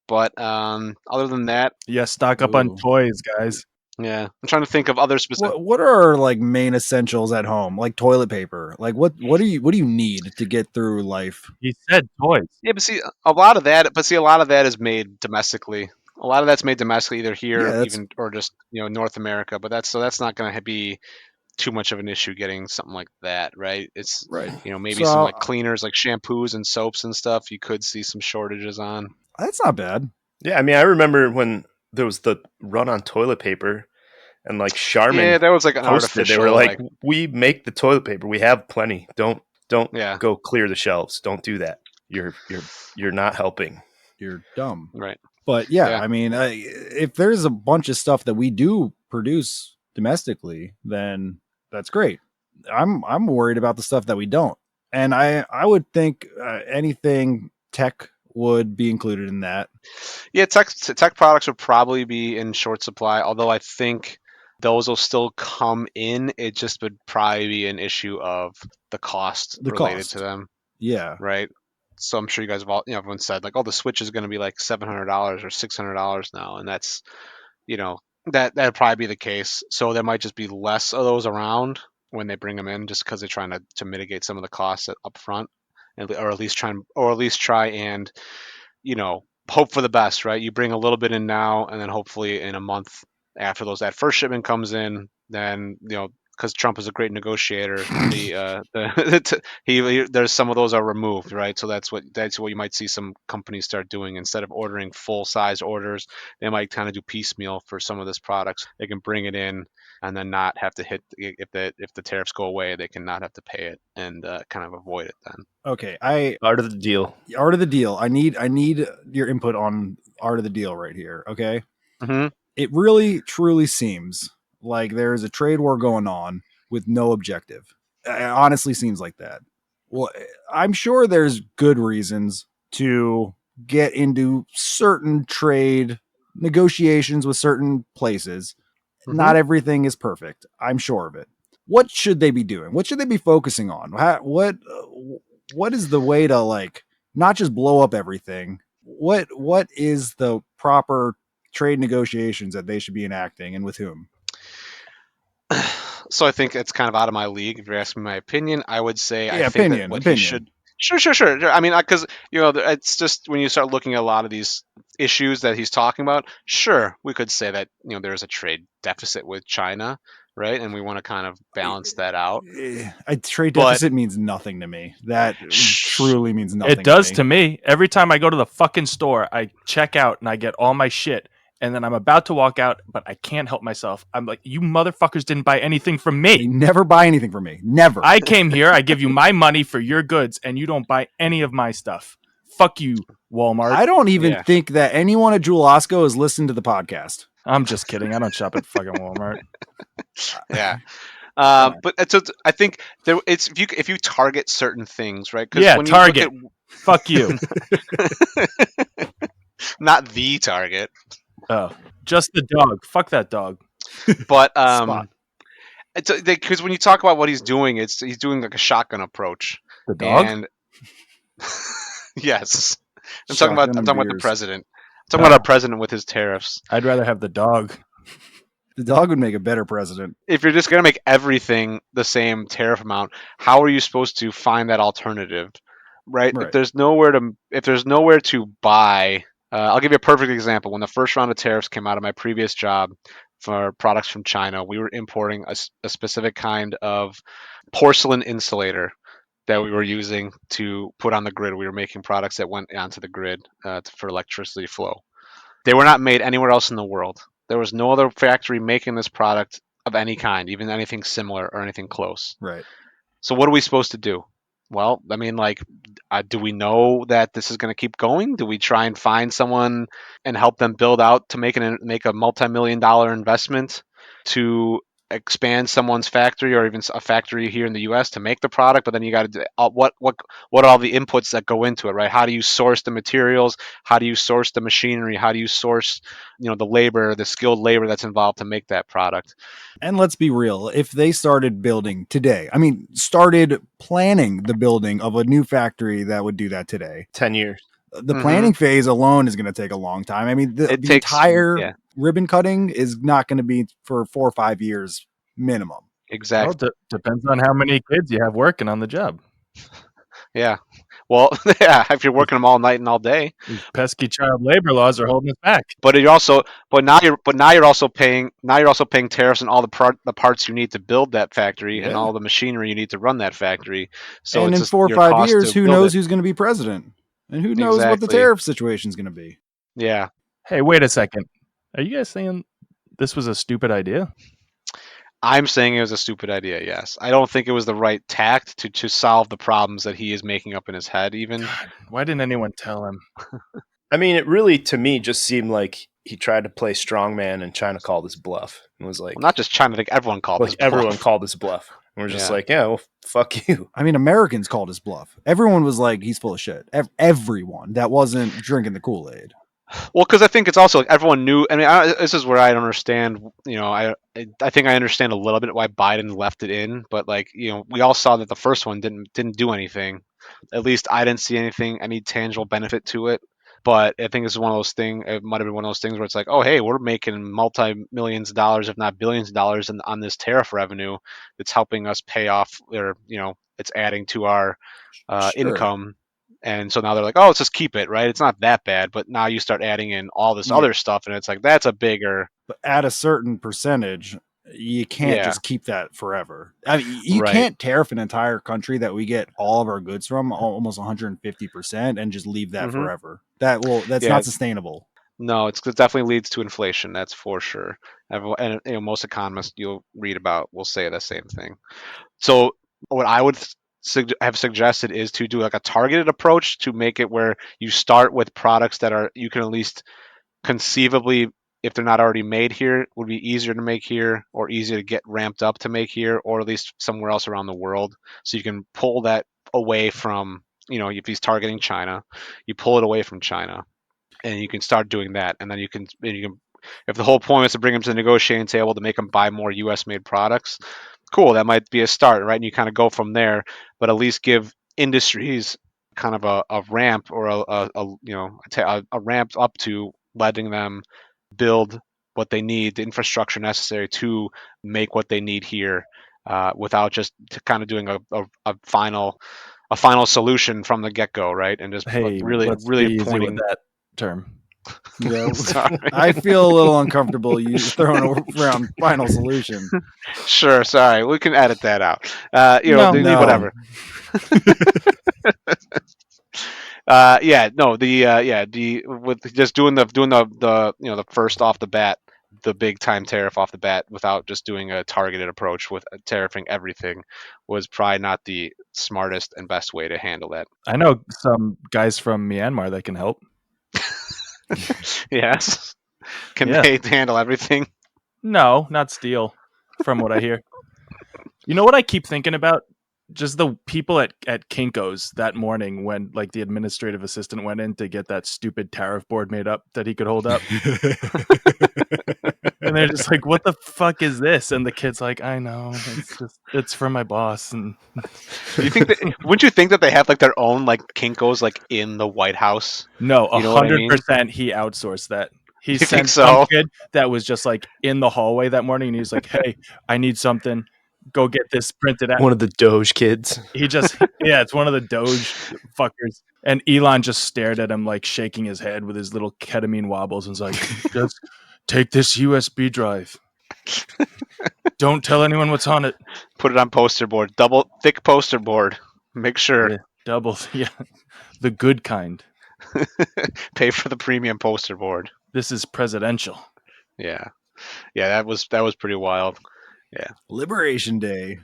but other than that, Yeah, stock up on Ooh. toys, guys. Yeah, I'm trying to think of other specific. What are like main essentials at home, like toilet paper? Like what do you need to get through life? He said toys. Yeah, but see, a lot of that. But see, a lot of that is made domestically. A lot of that's made domestically, either Yeah, here, that's even or just North America. But that's not going to be too much of an issue getting something like that, right? It's right. maybe some So like cleaners, like shampoos and soaps and stuff. You could see some shortages on. that's not bad. Yeah, I mean, I remember when there was the run on toilet paper, and like Yeah, Charmin that was like an posted, they were artificial, like, like, "We make the toilet paper. We have plenty. Don't yeah, go clear the shelves. Don't do that. You're not helping." You're dumb. right, But yeah, yeah. I mean, if there's a bunch of stuff that we do produce domestically, then that's great. I'm worried about the stuff that we don't, and I would think anything tech would be included in that. Yeah, tech products would probably be in short supply, although I think those will still come in. It just would probably be an issue of the cost The related to cost, them, yeah. right? So I'm sure you guys have all, everyone said like, oh, the Switch is going to be like $700 or $600 now, and that's, you know, that'd probably be the case. So there might just be less of those around when they bring them in, just because they're trying to mitigate some of the costs up front, or at least try and hope for the best, right? You bring a little bit in now, and then hopefully in a month after that first shipment comes in, then because Trump is a great negotiator, there's some of those are removed, right? So that's what you might see some companies start doing. Instead of ordering full size orders, they might kind of do piecemeal for some of this products. They can bring it in and then not have to hit, if the tariffs go away, they can not have to pay it and kind of avoid it then. Okay, Art of the deal. art of the deal. I need your input on art of the deal right here. Okay, Mm-hmm. it really truly seems like there is a trade war going on with no objective. It honestly seems like that. Well, I'm sure there's good reasons to get into certain trade negotiations with certain places. Not everything is perfect. I'm sure of it. What should they be doing? What should they be focusing on? What is the way to like not just blow up everything? What is the proper trade negotiations that they should be enacting, and with whom? So I think it's kind of out of my league. If you're asking my opinion, I would say I Yeah, think that what he should. Sure. I mean, because it's just when you start looking at a lot of these issues that he's talking about. Sure, we could say that there's a trade deficit with China, right? And we want to kind of balance that out. A trade But deficit means nothing to me. That Shh. truly means nothing. It does to me. Every time I go to the fucking store, I check out and I get all my shit. And then I'm about to walk out, but I can't help myself. I'm like, you motherfuckers didn't buy anything from They me. never buy anything from me. Never. I came here, I give you my money for your goods, and you don't buy any of my stuff. Fuck you, Walmart. I don't even Yeah. think that anyone at Jewel Osco has listened to the podcast. I'm just kidding. I don't shop at fucking Walmart. Yeah. Fine. But I think it's if you target certain things, right? Yeah, when you Target. look Fuck you. at, not the Target, Oh, just the dog. Fuck that dog. but Spot. because when you talk about what he's doing, he's doing like a shotgun approach. The dog? And yes, I'm Shotgun talking and about the beers. president. I'm talking about our president with his tariffs. I'd rather have the dog. The dog would make a better president. If you're just gonna make everything the same tariff amount, how are you supposed to find that alternative, right? Right. If there's nowhere to buy, I'll give you a perfect example. When the first round of tariffs came out of my previous job for products from China, we were importing a specific kind of porcelain insulator that we were using to put on the grid. We were making products that went onto the grid for electricity flow. They were not made anywhere else in the world. There was no other factory making this product of any kind, even anything similar or anything close. Right. So what are we supposed to do? Well, I mean, like, do we know that this is going to keep going? Do we try and find someone and help them build out to make a multi-million-dollar investment to expand someone's factory, or even a factory here in the U.S. to make the product? But then you got to what are all the inputs that go into it, right? How do you source the materials? How do you source the machinery? How do you source, the labor, the skilled labor that's involved to make that product? And let's be real, if they started building today, I mean, started planning the building of a new factory that would do that today, 10 years. the Mhm. planning phase alone is going to take a long time. I mean, the It takes- entire yeah. ribbon cutting is not going to be for 4 or 5 years minimum. Exactly. Well, depends on how many kids you have working on the job. Yeah. Well, yeah. If you're working them all night and all day, These pesky child labor laws are holding us back. but you're also, but now you're also paying tariffs on all the parts you need to build that factory and Yeah. all the machinery you need to run that factory. So And it's in just 4 or your 5 cost years, to who build knows it. who's going to be president? And who knows what the Exactly. tariff situation is going to be? Yeah. Hey, wait a second. Are you guys saying this was a stupid idea? I'm saying it was a stupid idea, yes. I don't think it was the right tact to solve the problems that he is making up in his head, even. God, why didn't anyone tell him? I mean, it really, to me, just seemed like he tried to play strongman and China called his bluff. And was like, Well, not just China, I think everyone called like this bluff. everyone called his bluff. And we're just Yeah. like, yeah, well, fuck you. I mean, Americans called his bluff. Everyone was like, he's full of shit. Everyone that wasn't drinking the Kool-Aid. Well, because I think it's also like everyone knew. I mean, this is where I don't understand. I think I understand a little bit why Biden left it in, but like we all saw that the first one didn't do anything. At least I didn't see any tangible benefit to it. But I think this is one of those things. It might have been one of those things where it's like, oh, hey, we're making multi-millions of dollars, if not billions of dollars, on this tariff revenue that's helping us pay off, or it's adding to our Sure. income. And so now they're like, oh, let's just keep it, right? It's not that bad. But now you start adding in all this other stuff, and it's like that's a bigger. But at a certain percentage, you can't just keep that forever. I mean, you can't tariff an entire country that we get all of our goods from almost 150% and just leave that forever. That's not sustainable. No, it definitely leads to inflation. That's for sure. And most economists you'll read about will say the same thing. So what I would have suggested is to do like a targeted approach to make it where you start with products that you can at least conceivably, if they're not already made here, would be easier to make here or easier to get ramped up to make here, or at least somewhere else around the world. So you can pull that away from, if he's targeting China, you pull it away from China and you can start doing that. And then you can, if the whole point is to bring them to the negotiating table to make them buy more US made products, cool, that might be a start, right? And you kind of go from there, but at least give industries kind of a ramp or a ramp up to letting them build what they need, the infrastructure necessary to make what they need here, without just kind of doing a final solution from the get go, right? And just Hey, really let's really be easy pointing. with that term. Yeah, Sorry. I feel a little uncomfortable you throwing around final solution. Sure, sorry, we can edit that out. No. Whatever. With just doing the first off the bat, the big time tariff off the bat without just doing a targeted approach with tariffing everything was probably not the smartest and best way to handle that. I know some guys from Myanmar that can help. Yes, can Yeah. they handle everything? No, not steel, from what I hear. You know what I keep thinking about? Just the people at Kinko's that morning when like the administrative assistant went in to get that stupid tariff board made up that he could hold up. And they're just like, what the fuck is this? And the kid's like, I know, it's from my boss. And Do you think wouldn't you think that they have like their own like Kinkos like in the White House? No, You know what I mean? 100% he outsourced that. He You sent think some so? kid that was just like in the hallway that morning, and he's like, "Hey, I need something. Go get this printed out." One of the Doge kids. It's one of the Doge fuckers. And Elon just stared at him like shaking his head with his little ketamine wobbles and was like, "Just take this USB drive. Don't tell anyone what's on it. Put it on poster board, double thick poster board. Make sure. Yeah, double, yeah, the good kind. Pay for the premium poster board. This is presidential." Yeah, that was pretty wild. Yeah, Liberation Day.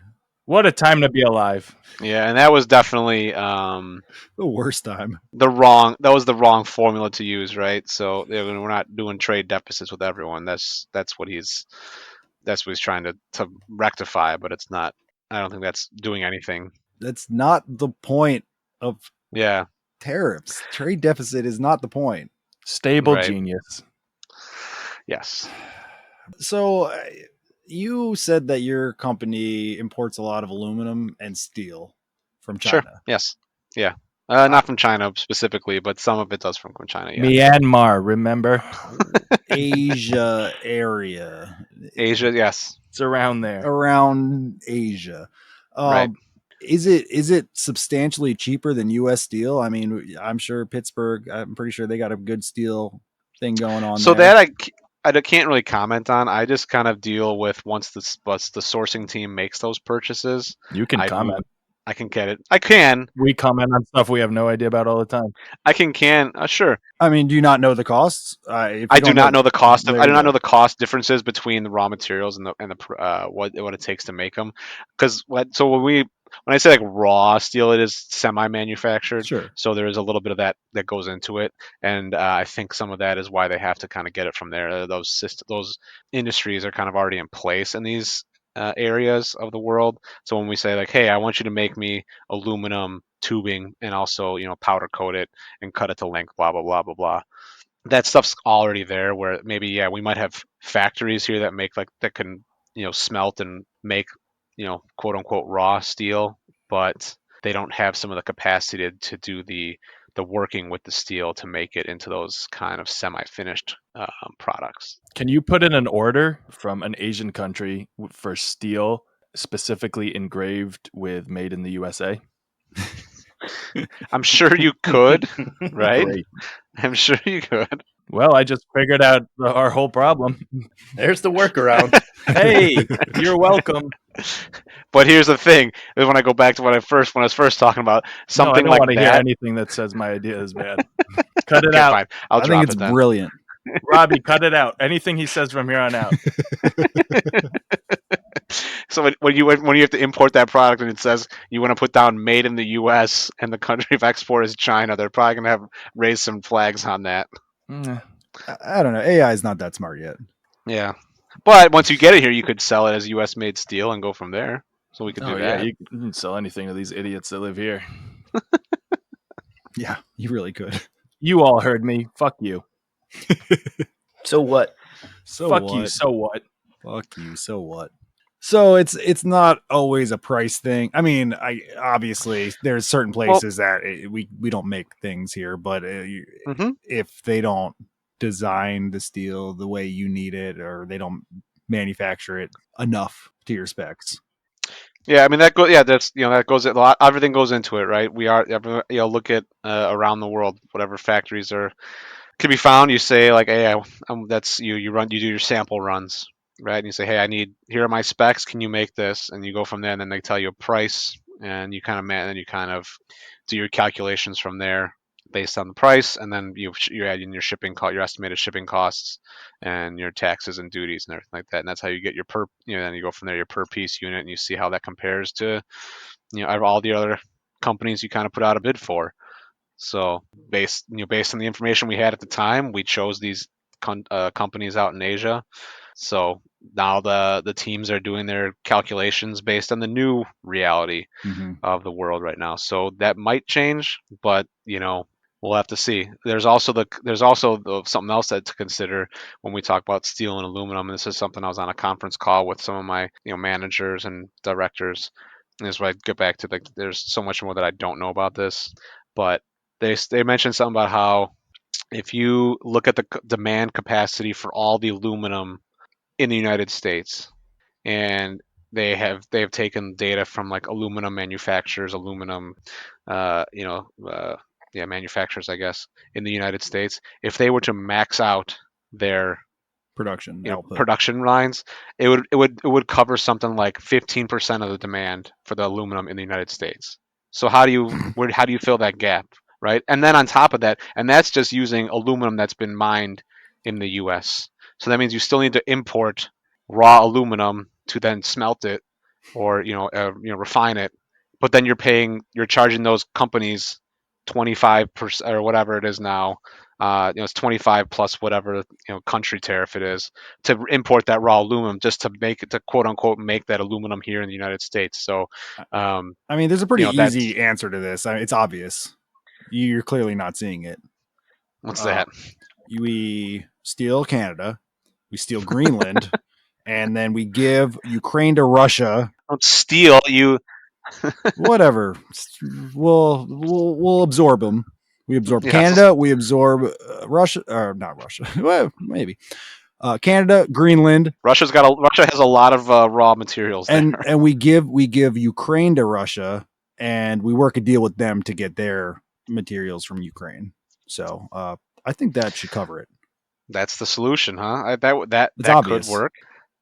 What a time to be alive. yeah, and that was definitely The worst time. the wrong formula to use, right? So we're not doing trade deficits with everyone. That's what he's trying to rectify, but it's not. I don't think that's doing anything. That's not the point of Yeah, tariffs. Trade deficit is not the point. Stable Right. genius. yes. So you said that your company imports a lot of aluminum and steel from China. Sure. Yes. Yeah. Not from China specifically, but some of it does from China. Yeah, Myanmar, remember? Asia area. Asia. Yes, It's around there. Around Asia. right. Is it substantially cheaper than U.S. steel? I mean, I'm sure Pittsburgh. I'm pretty sure they got a good steel thing going on So there. that I can't really comment on. I just kind of deal with once the sourcing team makes those purchases. You can I comment. move. I can get it. I can. We comment on stuff we have no idea about all the time. I can. Sure. I mean, do you not know the costs? If I you do don't not know the cost of. there I do you not go. know the cost differences between the raw materials and the what it takes to make them. Because when I say like raw steel, it is semi-manufactured. Sure. So there is a little bit of that goes into it, and I think some of that is why they have to kind of get it from there. Those industries are kind of already in place in these areas of the world. So when we say like, hey, I want you to make me aluminum tubing and also powder coat it and cut it to length, blah blah blah blah blah, that stuff's already there. Where maybe we might have factories here that make like that can smelt and make quote unquote raw steel, but they don't have some of the capacity to do the working with the steel to make it into those kind of semi-finished products. Can you put in an order from an Asian country for steel specifically engraved with "Made in the USA"? I'm sure you could, right? Great. I'm sure you could. Well, I just figured out our whole problem. There's the workaround. Hey, you're welcome. But here's the thing: is when I go back to when I was first talking about No, I something don't like want to hear that. anything that says my idea is bad. Cut it Okay, out. fine. I'll I drop think it's it then. brilliant. Robbie, cut it out. Anything he says from here on out. So when you have to import that product and it says you want to put down "Made in the U.S." and the country of export is China, they're probably gonna have raised some flags on that. I don't know. AI is not that smart yet. Yeah, but once you get it here, you could sell it as U.S. made steel and go from there. So we could do Yeah, that. you can sell anything to these idiots that live here. Yeah, you really could. You all heard me. Fuck you. So what? So Fuck what? you. So what? Fuck you. So what? So it's not always a price thing. I mean, I obviously there's certain places that we don't make things here, but Mm-hmm. if they don't design the steel the way you need it, or they don't manufacture it enough to your specs. Yeah, I mean that goes. Yeah, that goes. A lot, everything goes into it, right? Look at around the world, whatever factories can be found. You say like, hey, that's you. You do your sample runs, right? And you say, hey, here are my specs. Can you make this? And you go from there. And then they tell you a price, and you kind of do your calculations from there based on the price, and then you add in your estimated shipping costs, and your taxes and duties and everything like that. And that's how you get your per. Then you go from there your per piece unit, and you see how that compares to all the other companies you kind of put out a bid for. So based on the information we had at the time, we chose these companies out in Asia. So now the teams are doing their calculations based on the new reality of the world right now. So that might change, but we'll have to see. There's also something else to consider when we talk about steel and aluminum. And this is something I was on a conference call with some of my managers and directors. And this is where I get back to there's so much more that I don't know about this, but they mentioned something about how if you look at the demand capacity for all the aluminum in the United States, and they have taken data from like aluminum manufacturers, uh, you know, uh, manufacturers, I guess, in the United States. If they were to max out their Production output. production lines, it would cover something like 15% of the demand for the aluminum in the United States. So how do you fill that gap, right? And then on top of that, and that's just using aluminum that's been mined in the U.S. So that means you still need to import raw aluminum to then smelt it or refine it, but then you're charging those companies 25% or whatever it is now. It's 25 plus whatever country tariff it is to import that raw aluminum just to quote unquote make that aluminum here in the United States. So, I mean, there's a pretty that's easy answer to this. I mean, it's obvious. You're clearly not seeing it. what's that? We steal Canada, we steal Greenland, and then we give Ukraine to Russia. Don't steal you. Whatever. We'll absorb them. We absorb Yes. Canada. We absorb Russia, or not Russia. Well, maybe Canada, Greenland, Russia has a lot of raw materials there. and we give Ukraine to Russia, and we work a deal with them to get their materials from Ukraine. So I think that should cover it. That's the solution, huh? That It's could obvious. work.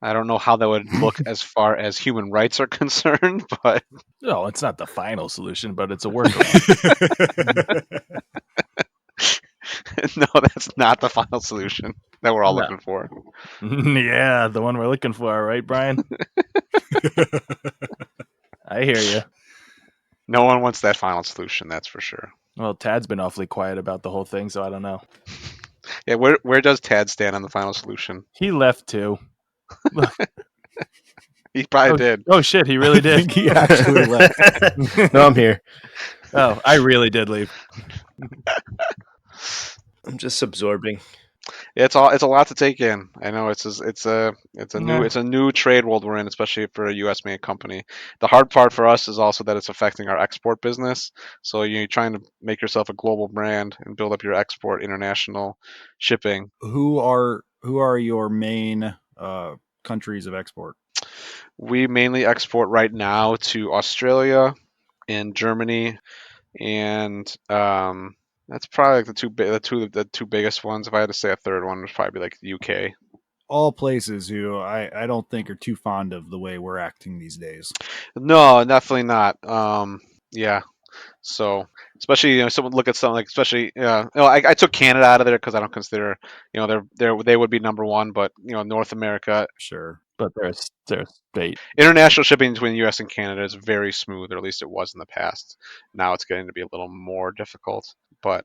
I don't know how that would look as far as human rights are concerned, but No, it's not the final solution, but it's a workaround. no, that's not the final solution that we're all No. looking for. Yeah, the one we're looking for, right, Brian? I hear you. No one wants that final solution, that's for sure. Well, Tad's been awfully quiet about the whole thing, so I don't know. Yeah, where does Tad stand on the final solution? He left too. He probably did. Oh shit, he really I did. think he actually left. No, I'm here. Oh, I really did leave. I'm just absorbing. It's a lot to take in. I know it's a new trade world we're in, especially for a U.S. made company. The hard part for us is also that it's affecting our export business. So you're trying to make yourself a global brand and build up your export, international shipping. Who are your main countries of export? We mainly export right now to Australia and Germany, and that's probably like the two biggest ones. If I had to say a third one, would probably be like the UK. All places who I don't think are too fond of the way we're acting these days. No, definitely not. Yeah. So, especially someone look at something like especially I took Canada out of there because I don't consider they would be number one, but North America Sure. But there's bait. international shipping between the U.S. and Canada is very smooth, or at least it was in the past. Now it's getting to be a little more difficult, but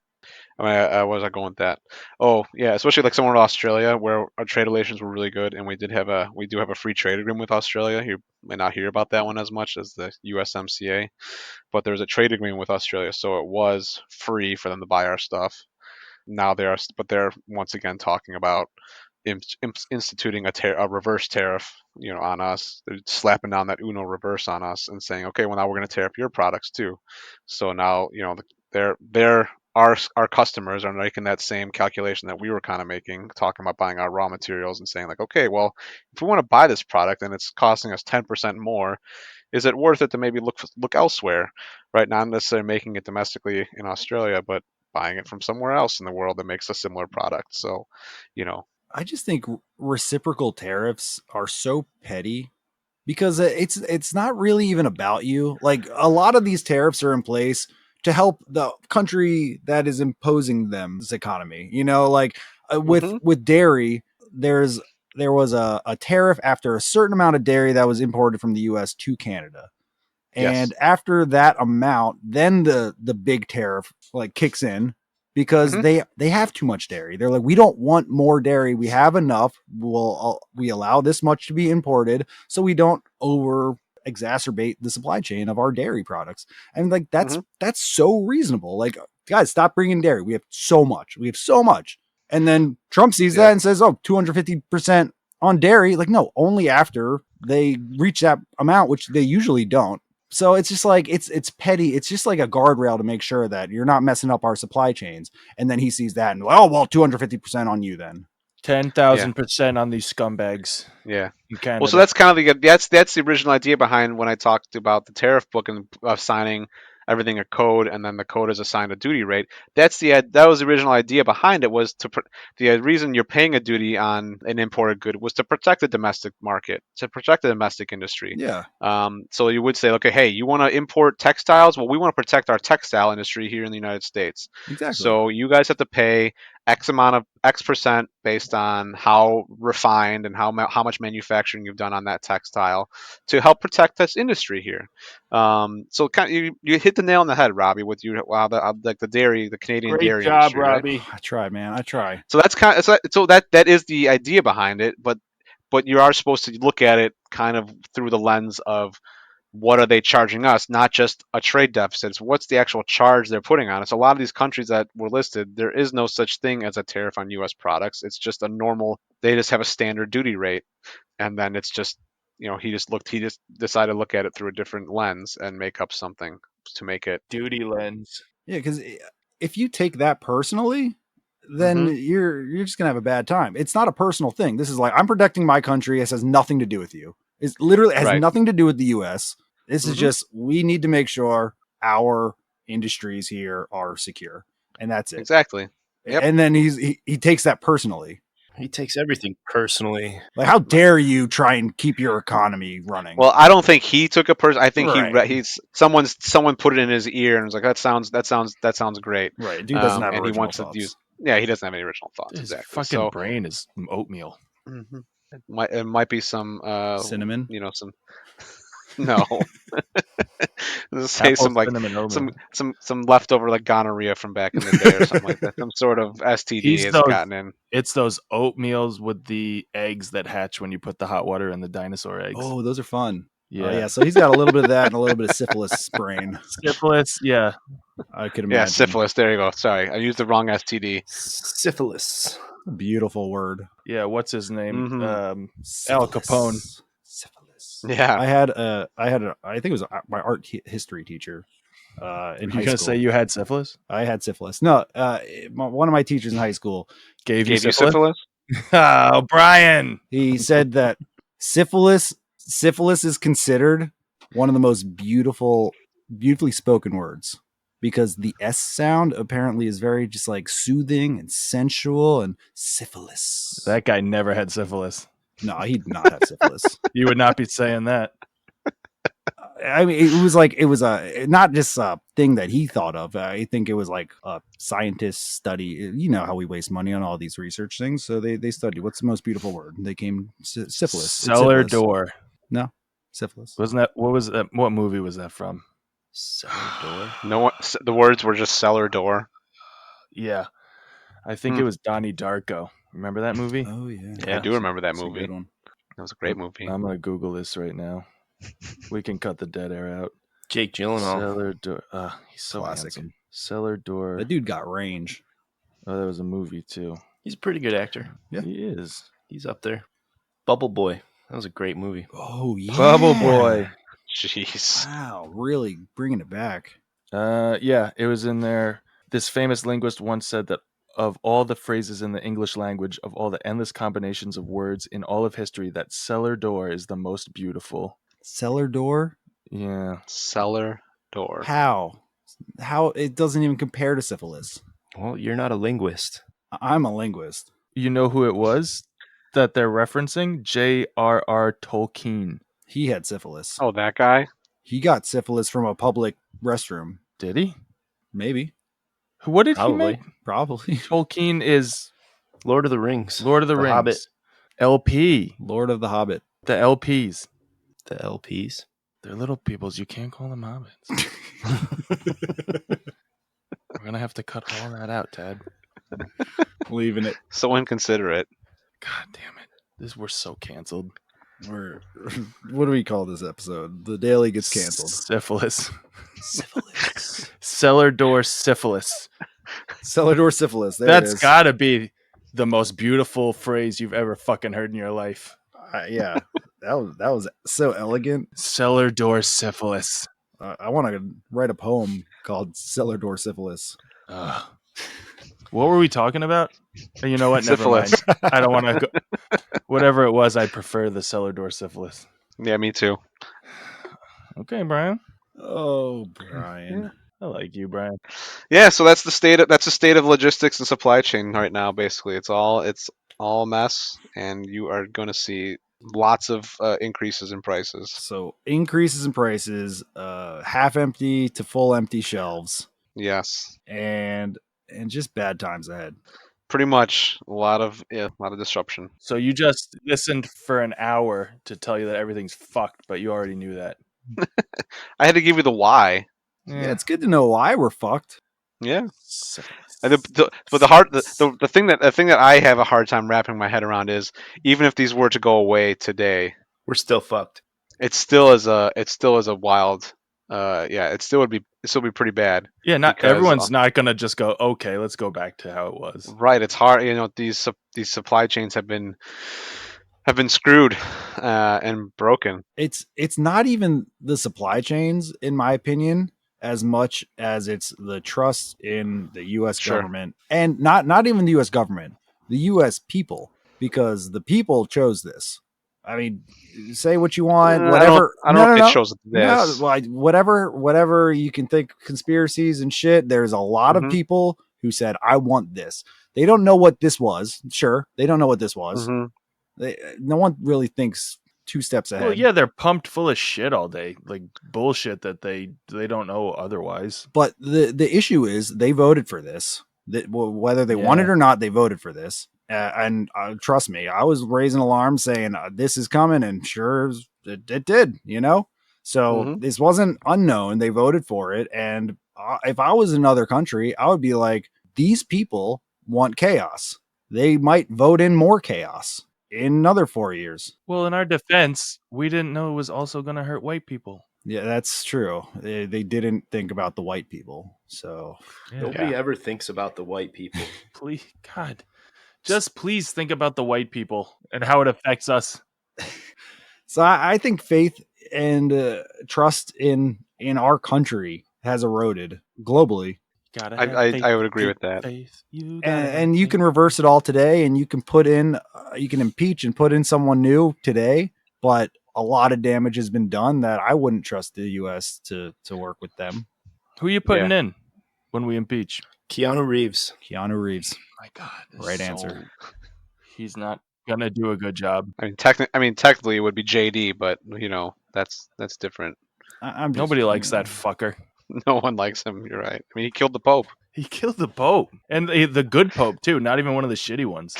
I mean, where was I going with that? Oh, yeah, especially like somewhere in Australia where our trade relations were really good, and we do have a free trade agreement with Australia. You may not hear about that one as much as the USMCA, but there's a trade agreement with Australia, so it was free for them to buy our stuff. Now they're once again talking about instituting a reverse tariff, on us. They're slapping down that Uno reverse on us and saying, okay, well now we're going to tariff your products too. So now they're our customers are making that same calculation that we were kind of making, talking about buying our raw materials and saying like, okay, well if we want to buy this product and it's costing us 10% more, is it worth it to maybe look elsewhere, right? Not necessarily making it domestically in Australia, but buying it from somewhere else in the world that makes a similar product. So, I just think reciprocal tariffs are so petty because it's not really even about you. Like a lot of these tariffs are in place to help the country that is imposing them's economy. Like with dairy, there was a tariff after a certain amount of dairy that was imported from the US to Canada. And yes. after that amount, then the big tariff like kicks in because they have too much dairy. They're like, we don't want more dairy. We have enough. We allow this much to be imported so we don't over exacerbate the supply chain of our dairy products. And like that's so reasonable. Like, guys, stop bringing dairy. We have so much. We have so much. And then Trump sees that and says, "Oh, 250% on dairy." Like, no, only after they reach that amount, which they usually don't. So it's just like it's petty. It's just like a guardrail to make sure that you're not messing up our supply chains. And then he sees that and 250% on you then. 10,000% on these scumbags. Yeah. In Canada. Well, so that's kind of that's the original idea behind when I talked about the tariff book and assigning everything a code, and then the code is assigned a duty rate. That was the original idea behind it. Was the reason you're paying a duty on an imported good was to protect the domestic market, to protect the domestic industry. Yeah. So you would say, okay, hey, you want to import textiles? Well, we want to protect our textile industry here in the United States. Exactly. So you guys have to pay X amount of X% based on how refined and how much manufacturing you've done on that textile to help protect this industry here. So you hit the nail on the head, Robbie, with like the dairy, the Canadian Great dairy job, industry, right? Robbie. I try, man. I try. So that's that is the idea behind it, but you are supposed to look at it kind of through the lens of what are they charging us, not just a trade deficit. It's what's the actual charge they're putting on us. A lot of these countries that were listed, there is no such thing as a tariff on U.S. products. It's just they just have a standard duty rate, and then it's just he just decided to look at it through a different lens and make up something to make it. Duty lens. Yeah, because if you take that personally, then you're just gonna have a bad time. It's not a personal thing. This is like, I'm protecting my country. This has nothing to do with you. It literally has Right. nothing to do with the U.S. This is Mhm. just, we need to make sure our industries here are secure, and that's it. Exactly. Yep. And then he takes that personally. He takes everything personally. Like, how dare you try and keep your economy running? Well, I don't think he took a person. I think Right. he's someone put it in his ear and was like, that sounds great. Right, dude doesn't have and he original wants thoughts. to use. Yeah, he doesn't have any original thoughts. His Exactly. fucking So brain is oatmeal. mhm. It might be some Cinnamon. some no. Let's say Apple some like cinnamon oatmeal. some leftover like gonorrhea from back in the day or something like that. Some sort of STD He's has those- gotten in. It's those oatmeals with the eggs that hatch when you put the hot water in the dinosaur eggs. Oh, those are fun. yeah. Oh, yeah. So he's got a little bit of that and a little bit of syphilis brain. Syphilis. Yeah. I could imagine. Yeah, syphilis. There you go. Sorry, I used the wrong STD. Syphilis. Beautiful word. Yeah. What's his name? Mhm. Al Capone. Syphilis. Yeah. I think it was my art history teacher in You're high gonna school. say you had syphilis? I had syphilis. No, one of my teachers in high school, Gave Gave you syphilis? Oh, Brian. he said that syphilis is considered one of the most beautifully spoken words, because the S sound apparently is very just like soothing and sensual, and syphilis. That guy never had syphilis. No, he did not have syphilis. You would not be saying that. I mean, it was not just a thing that he thought of. I think it was like a scientist study. You know how we waste money on all these research things. So they studied what's the most beautiful word. They came syphilis. It's Cellar syphilis. door. No, syphilis. Wasn't that? What was that? What movie was that from? Cellar door. No one. The words were just cellar door. Yeah, I think it was Donnie Darko. Remember that movie? Oh yeah, I do remember that It's a movie. good one. That was a great movie. I'm gonna Google this right now. We can cut the dead air out. Jake Gyllenhaal. Cellar door. He's so Classic. handsome. Cellar door. That dude got range. Oh, that was a movie too. He's a pretty good actor. Yeah. He is. He's up there. Bubble Boy. That was a great movie. Oh yeah, Bubble Boy. Jeez. Wow, really bringing it back. Yeah, it was in there. This famous linguist once said that of all the phrases in the English language, of all the endless combinations of words in all of history, that cellar door is the most beautiful. Cellar door. Yeah. Cellar door. How it doesn't even compare to syphilis. Well, you're not a linguist. I'm a linguist. You know who it was that they're referencing? J.R.R. Tolkien. He had syphilis. Oh, that guy. He got syphilis from a public restroom. Did he? Maybe. What did Probably. he make? Probably. Tolkien is Lord of the Rings. Lord of the Rings. Hobbit. LP. Lord of the Hobbit. The LPs. The LPs. They're little peoples. You can't call them hobbits. We're going to have to cut all that out, Ted. Leaving it. So inconsiderate. God damn it. We're so canceled. What do we call this episode? The Daily gets canceled. Syphilis. Syphilis. Cellar door syphilis. Cellar door syphilis. There That's it is. got to be the most beautiful phrase you've ever fucking heard in your life. Yeah. That was so elegant. Cellar door syphilis. I want to write a poem called Cellar Door Syphilis. Ugh. What were we talking about? You know what? Never mind. Syphilis. I don't want to go. Whatever it was, I prefer the cellar door syphilis. Yeah, me too. Okay, Brian. Oh, Brian. I like you, Brian. Yeah, so that's the state of logistics and supply chain right now. Basically, it's all a mess, and you are going to see lots of increases in prices. So increases in prices, half empty to full empty shelves, Yes, and just bad times ahead. pretty much a lot of disruption. So you just listened for an hour to tell you that everything's fucked, but you already knew that. I had to give you the why. Yeah, it's good to know why we're fucked. Yeah. Syphilis. And the thing that I have a hard time wrapping my head around is, even if these were to go away today, We're still fucked. it still is a wild. It still would be pretty bad. Yeah, not because, everyone's not gonna just go, okay, let's go back to how it was. Right, it's hard. These supply chains have been have been screwed and broken. It's not even the supply chains, in my opinion, as much as it's the trust in the U.S. Sure. government, and not even the U.S. government, the U.S. people, because the people chose this. I mean, say what you want, whatever. I don't know if they chose this. Whatever you can think, conspiracies and shit. There's a lot of Mhm. people who said, "I want this." They don't know what this was. Sure, they don't know what this was. Mhm. No one really thinks 2 steps ahead. Well, yeah, they're pumped full of shit all day, like bullshit that they don't know otherwise. But the issue is they voted for this. Whether they want it or not, they voted for this. And trust me, I was raising alarms saying this is coming, and sure it did. So this wasn't unknown. They voted for it, and if I was in another country, I would be like, these people want chaos. They might vote in more chaos in another 4 years. Well, in our defense, we didn't know it was also going to hurt white people. Yeah, that's true. They didn't think about the white people. So Nobody ever thinks about the white people. Please, God, just please think about the white people and how it affects us. So I think faith and trust in our country has eroded globally. I would agree with that. And you can reverse it all today, and you can impeach and put in someone new today, but a lot of damage has been done that I wouldn't trust the U.S. to work with them. Who are you putting in when we impeach? Keanu Reeves. My God. Right answer. He's not going to do a good job. I mean, technically it would be JD, but that's different. Nobody likes that fucker. No one likes him. You're right. I mean, he killed the Pope. He killed the Pope, and the good Pope too. Not even one of the shitty ones.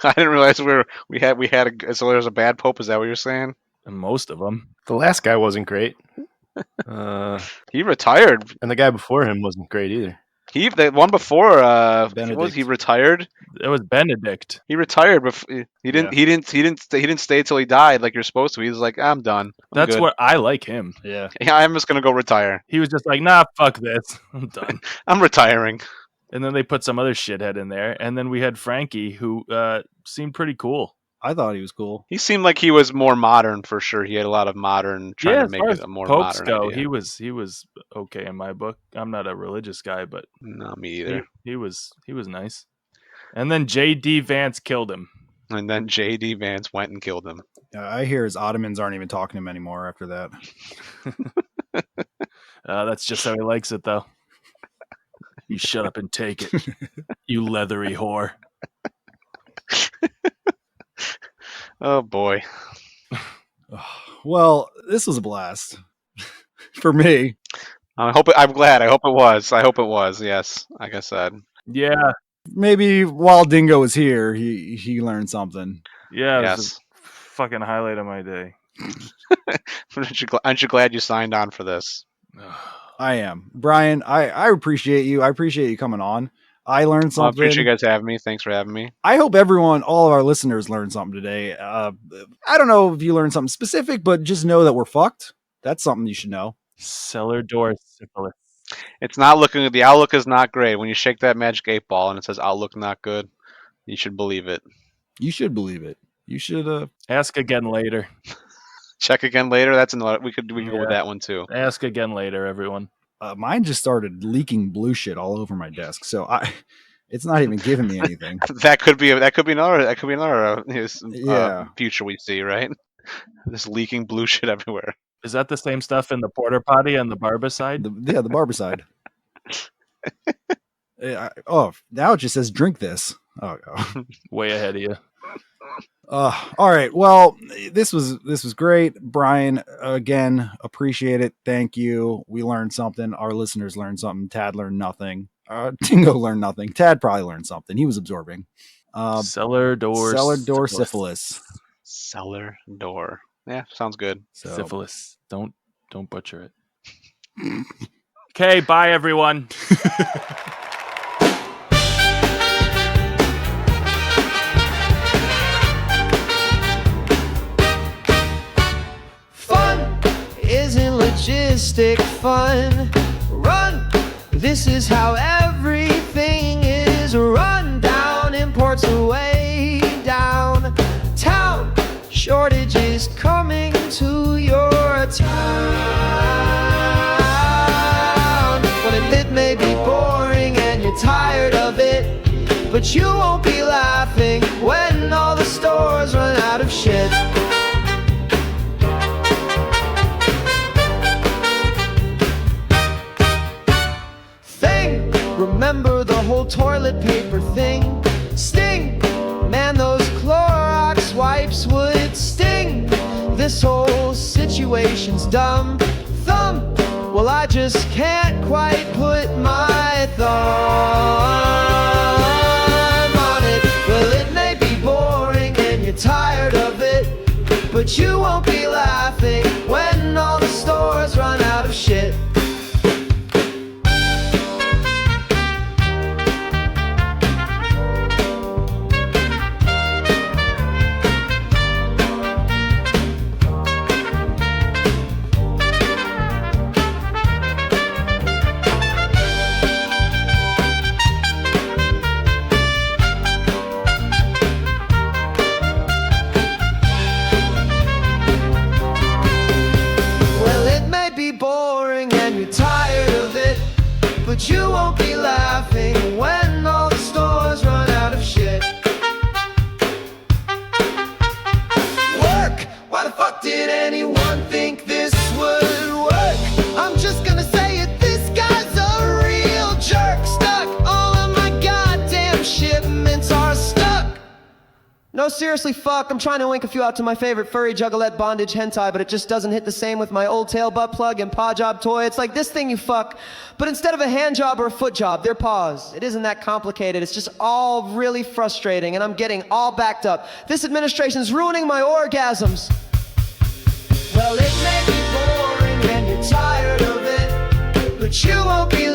I didn't realize so there's a bad Pope. Is that what you're saying? And most of them. The last guy wasn't great. He retired, and the guy before him wasn't great either. The one before Benedict. he retired. It was Benedict. He retired before he didn't stay till he died like you're supposed to. He was like, I'm done. That's what I like him. Yeah, I'm just gonna go retire. He was just like, nah, fuck this. I'm done. I'm retiring. And then they put some other shithead in there, and then we had Frankie, who seemed pretty cool. I thought he was cool. He seemed like he was more modern for sure. He had a lot of modern, trying to make it a more Popes modern. He was okay in my book. I'm not a religious guy, but not me either. He was nice. And then J.D. Vance killed him. And then J.D. Vance went and killed him. I hear his Ottomans aren't even talking to him anymore after that. That's just how he likes it, though. You shut up and take it, you leathery whore. Oh boy. Well, this was a blast for me. I'm glad. I hope it was. Yes, like I said. Yeah. Maybe while Dingo was here, he learned something. Yeah. Yes. It was a fucking highlight of my day. Aren't you glad you signed on for this? I am. Brian, I appreciate you. I appreciate you coming on. I learned something. I appreciate you guys having me. Thanks for having me. I hope all of our listeners learned something today. I don't know if you learned something specific, but just know that we're fucked. That's something you should know. Cellar door syphilis. It's not looking. The outlook is not great. When you shake that magic 8-ball and it says outlook not good, you should believe it. You should believe it. You should ask again later. Check again later. That's another. We can go with that one too. Ask again later, everyone. Mine just started leaking blue shit all over my desk, so it's not even giving me anything. that could be another future we see, right? This leaking blue shit everywhere. Is that the same stuff in the porta potty and the barbicide? The barbicide. Now it just says drink this. Oh, way ahead of you. All right. Well, this was great, Brian. Again, appreciate it. Thank you. We learned something. Our listeners learned something. Tad learned nothing. Dingo learned nothing. Tad probably learned something. He was absorbing. Cellar door syphilis. Cellar door. Yeah, sounds good. Syphilis. Don't butcher it. Okay, bye everyone. Logistic fun. Run. This is how everything is run down. Imports away down town. is coming to your town. Well, it may be boring and you're tired of it, but you won't be laughing when all the stores run out of shit. Remember the whole toilet paper thing? Sting! Man, those Clorox wipes would sting. This whole situation's dumb. Thumb! Well, I just can't quite put my thumb on it. Well, it may be boring and you're tired of it, but you won't be laughing when all the stores run out of shit. But you won't be laughing when all the stores run out of shit. Work! Why the fuck did anyone think this would work? I'm just gonna say it, this guy's a real jerk. Stuck! All of my goddamn shipments are stuck. No, seriously, fuck, I'm trying to link a few out to my favorite furry juggalette bondage hentai, but it just doesn't hit the same with my old tail butt plug and paw job toy. It's like this thing you fuck, but instead of a hand job or a foot job, they're paws. It isn't that complicated, it's just all really frustrating, and I'm getting all backed up. This administration's ruining my orgasms. Well, it may be boring and you're tired of it, but you won't be